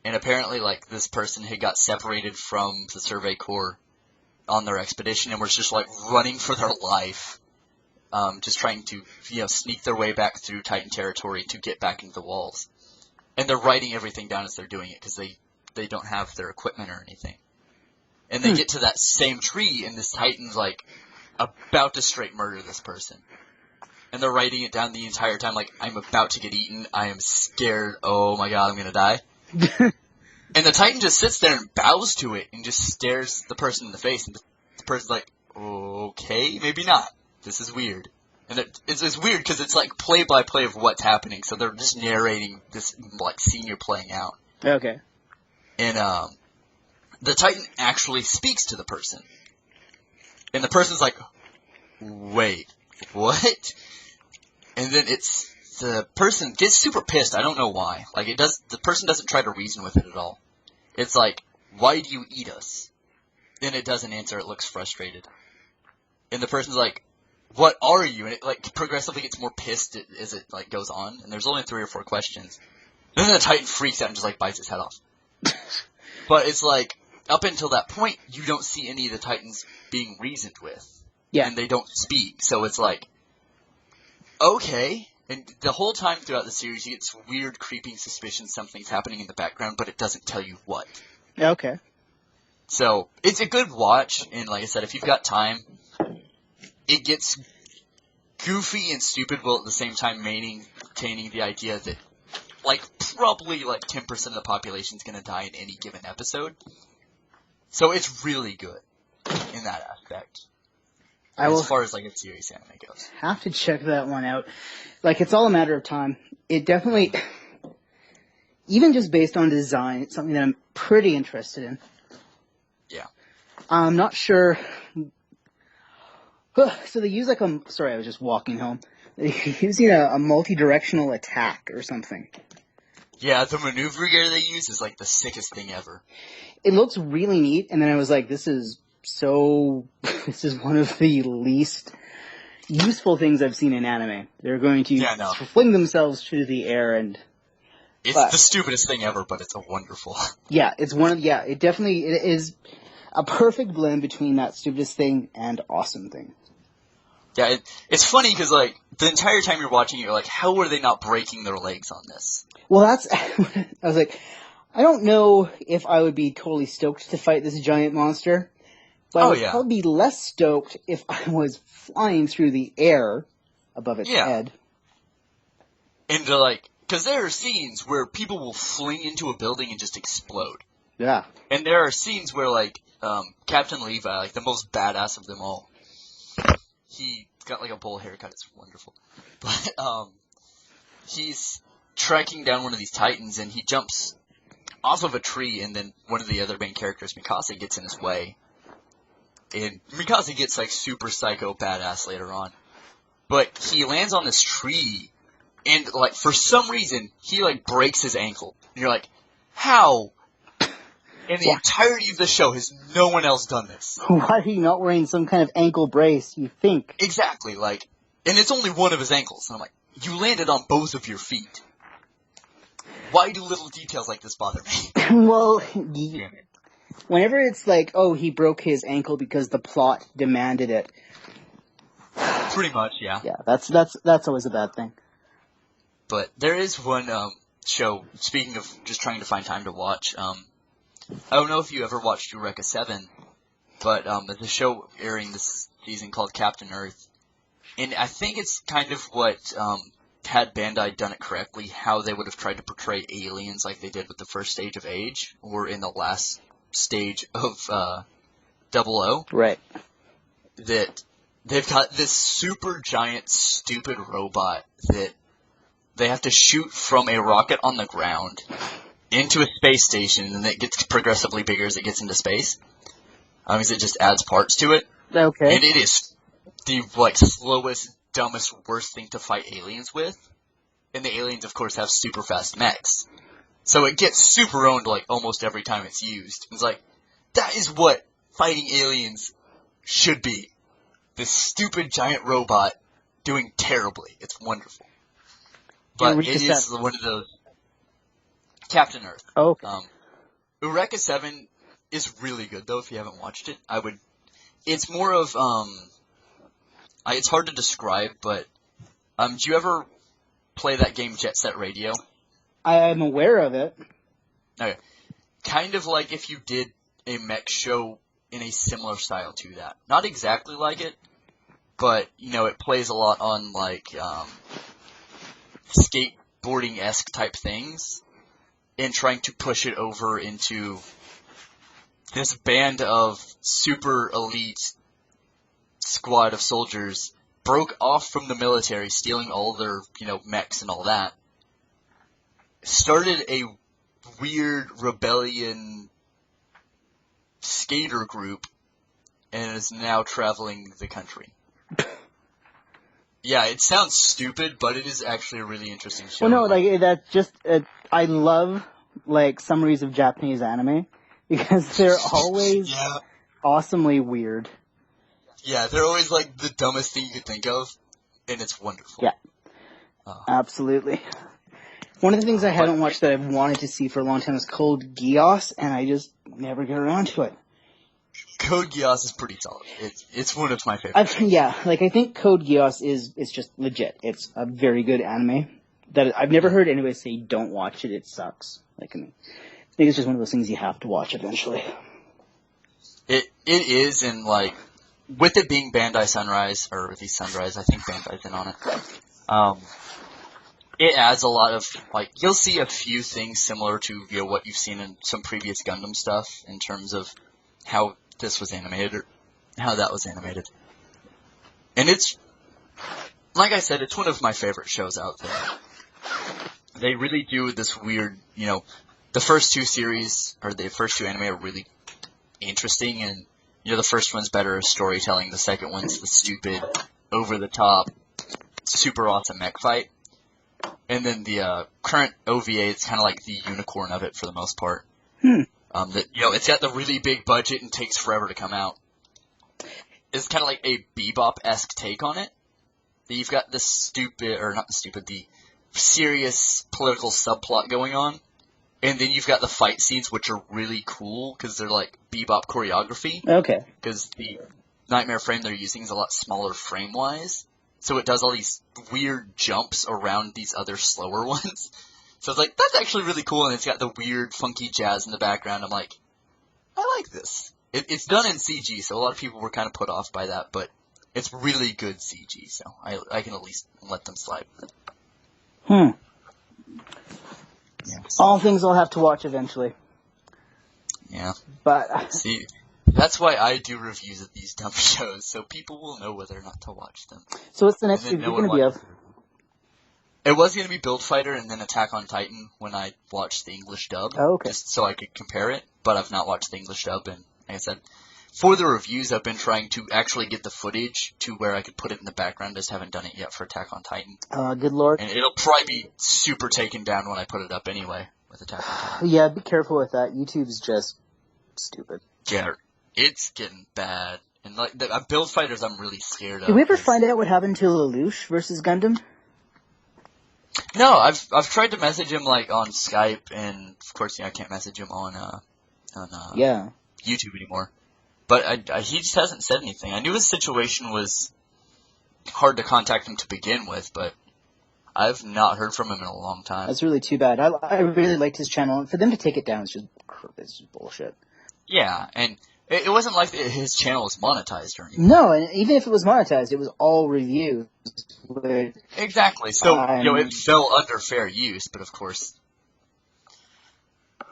and apparently, like, this person had got separated from the Survey Corps on their expedition, and was just, like, running for their life, just trying to, sneak their way back through Titan territory to get back into the walls. And they're writing everything down as they're doing it, because they don't have their equipment or anything. And they get to that same tree, and this Titan's, like, about to straight murder this person. And they're writing it down the entire time, like, I'm about to get eaten, I am scared, oh my god, I'm gonna die. And the Titan just sits there and bows to it, and just stares the person in the face, and the person's like, okay, maybe not. This is weird. And it's weird, because it's, like, play-by-play of what's happening, so they're just narrating this, like, scene you're playing out. Okay. And, the Titan actually speaks to the person. And the person's like, wait, what? And then the person gets super pissed, I don't know why. Like, the person doesn't try to reason with it at all. It's like, why do you eat us? And it doesn't answer, it looks frustrated. And the person's like, what are you? And it, like, progressively gets more pissed as it, like, goes on. And there's only 3 or 4 questions. And then the Titan freaks out and just, like, bites his head off. But it's like, up until that point, you don't see any of the Titans being reasoned with. Yeah. And they don't speak, so it's like, okay. And the whole time throughout the series, you get this weird, creeping suspicion something's happening in the background, but it doesn't tell you what. Okay. So, it's a good watch, and like I said, if you've got time, it gets goofy and stupid, while at the same time maintaining the idea that, like, probably, like, 10% of the population's gonna die in any given episode. So it's really good in that aspect. As far as, like, a serious anime goes. Have to check that one out. Like, it's all a matter of time. It definitely, even just based on design, it's something that I'm pretty interested in. Yeah. I'm not sure. So they use, like, sorry, I was just walking home. They're using a multi-directional attack or something. Yeah, the maneuver gear they use is, like, the sickest thing ever. It looks really neat, and then I was like, this is one of the least useful things I've seen in anime. They're going to fling themselves through the air and... It's the stupidest thing ever, but it's a wonderful. Yeah, it is a perfect blend between that stupidest thing and awesome thing. Yeah, it's funny because, like, the entire time you're watching, you're like, how are they not breaking their legs on this? Well, I was like, I don't know if I would be totally stoked to fight this giant monster, but I would probably be less stoked if I was flying through the air above its head. And, like, because there are scenes where people will fling into a building and just explode. Yeah. And there are scenes where, like, Captain Levi, like, the most badass of them all, he's got, like, a bowl haircut, it's wonderful. But, he's tracking down one of these titans, and he jumps off of a tree, and then one of the other main characters, Mikasa, gets in his way. And Mikasa gets, like, super psycho badass later on. But he lands on this tree, and, like, for some reason, he, like, breaks his ankle. And you're like, how? In the entirety of the show has no one else done this. Why are you not wearing some kind of ankle brace, you think? Exactly, like, and it's only one of his ankles. And I'm like, you landed on both of your feet. Why do little details like this bother me? Well, Damn it. whenever it's like, oh, he broke his ankle because the plot demanded it. Pretty much, yeah. Yeah, that's always a bad thing. But there is one show, speaking of just trying to find time to watch, I don't know if you ever watched Eureka 7, but there's a show airing this season called Captain Earth. And I think it's kind of what, had Bandai done it correctly, how they would have tried to portray aliens like they did with the first stage of Age, or in the last stage of, 00. Right. That they've got this super giant, stupid robot that they have to shoot from a rocket on the ground into a space station, and it gets progressively bigger as it gets into space. Because it just adds parts to it. Okay. And it is the, like, slowest, dumbest, worst thing to fight aliens with. And the aliens, of course, have super fast mechs. So it gets super owned, like, almost every time it's used. It's like, that is what fighting aliens should be. This stupid giant robot doing terribly. It's wonderful. But it is one of those... Captain Earth. Oh, okay. Eureka 7 is really good, though, if you haven't watched it. It's more of, it's hard to describe, but, do you ever play that game Jet Set Radio? I am aware of it. Okay. Kind of like if you did a mech show in a similar style to that. Not exactly like it, but, it plays a lot on, like, skateboarding-esque type things, and trying to push it over into this band of super elite squad of soldiers broke off from the military, stealing all their, mechs and all that, started a weird rebellion skater group, and is now traveling the country. Yeah, it sounds stupid, but it is actually a really interesting show. Well, no, that's just, I love, like, summaries of Japanese anime, because they're always awesomely weird. Yeah, they're always, like, the dumbest thing you could think of, and it's wonderful. Yeah, absolutely. One of the things I haven't watched that I've wanted to see for a long time is Code Geass, and I just never get around to it. Code Geass is pretty solid. It's one of my favorites. I think Code Geass is just legit. It's a very good anime that I've never heard anybody say don't watch it. It sucks. I think it's just one of those things you have to watch eventually. It is, and like with it being Bandai Sunrise or the Sunrise, I think Bandai's in on it. It adds a lot of, like, you'll see a few things similar to what you've seen in some previous Gundam stuff in terms of how this was animated or how that was animated. And it's, like I said, it's one of my favorite shows out there. They really do this weird, the first two series, or the first two anime are really interesting, and, the first one's better storytelling, the second one's the stupid, over-the-top, super awesome mech fight. And then the current OVA is kind of like the unicorn of it for the most part. It's got the really big budget and takes forever to come out. It's kind of like a Bebop-esque take on it. You've got the serious political subplot going on. And then you've got the fight scenes, which are really cool, because they're like Bebop choreography. Okay. Because the Nightmare frame they're using is a lot smaller frame-wise. So it does all these weird jumps around these other slower ones. So it's like, that's actually really cool, and it's got the weird, funky jazz in the background. I'm like, I like this. It's done in CG, so a lot of people were kind of put off by that, but it's really good CG, so I can at least let them slide. Yeah, so. All things I'll have to watch eventually. Yeah. But see, that's why I do reviews of these dumb shows, so people will know whether or not to watch them. So what's the next review going to be of? It was going to be Build Fighter and then Attack on Titan when I watched the English dub. Oh, okay. Just so I could compare it, but I've not watched the English dub, and like I said, for the reviews, I've been trying to actually get the footage to where I could put it in the background. Just haven't done it yet for Attack on Titan. Good lord. And it'll probably be super taken down when I put it up anyway with Attack on Titan. Yeah, be careful with that. YouTube's just stupid. Yeah, it's getting bad. And like the Build Fighters, I'm really scared of. Did we ever find out what happened to Lelouch versus Gundam? No, I've tried to message him like on Skype, and of course, I can't message him on YouTube anymore. But he just hasn't said anything. I knew his situation was hard to contact him to begin with, but I've not heard from him in a long time. That's really too bad. I really liked his channel, and for them to take it down is just bullshit. Yeah, and it wasn't like his channel was monetized or anything. No, and even if it was monetized, it was all reviews. Exactly. So, it fell under fair use, but of course,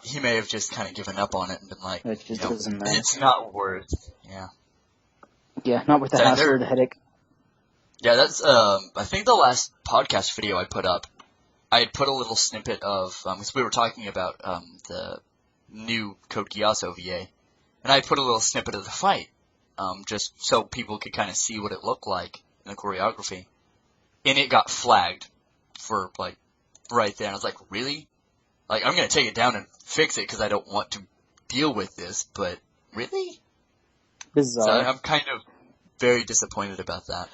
he may have just kind of given up on it and been like, it's not worth, yeah. Yeah, not worth the hassle or the headache. Yeah, that's, I think the last podcast video I put up, I had put a little snippet of, because we were talking about, the new Code Geass OVA, and I put a little snippet of the fight, just so people could kind of see what it looked like in the choreography. And it got flagged for, like, right there. And I was like, really? Like, I'm going to take it down and fix it because I don't want to deal with this, but really? Bizarre. So I'm kind of very disappointed about that.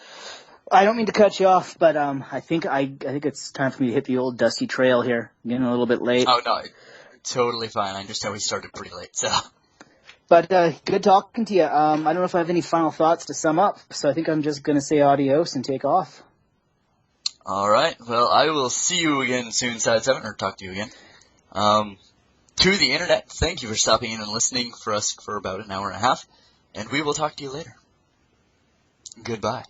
I don't mean to cut you off, but I think it's time for me to hit the old dusty trail here. I'm getting a little bit late. Oh, no. Totally fine. I understand we started pretty late, so... But good talking to you. I don't know if I have any final thoughts to sum up, so I think I'm just going to say adios and take off. All right. Well, I will see you again soon, Side 7, or talk to you again. To the internet, thank you for stopping in and listening for us for about an hour and a half, and we will talk to you later. Goodbye.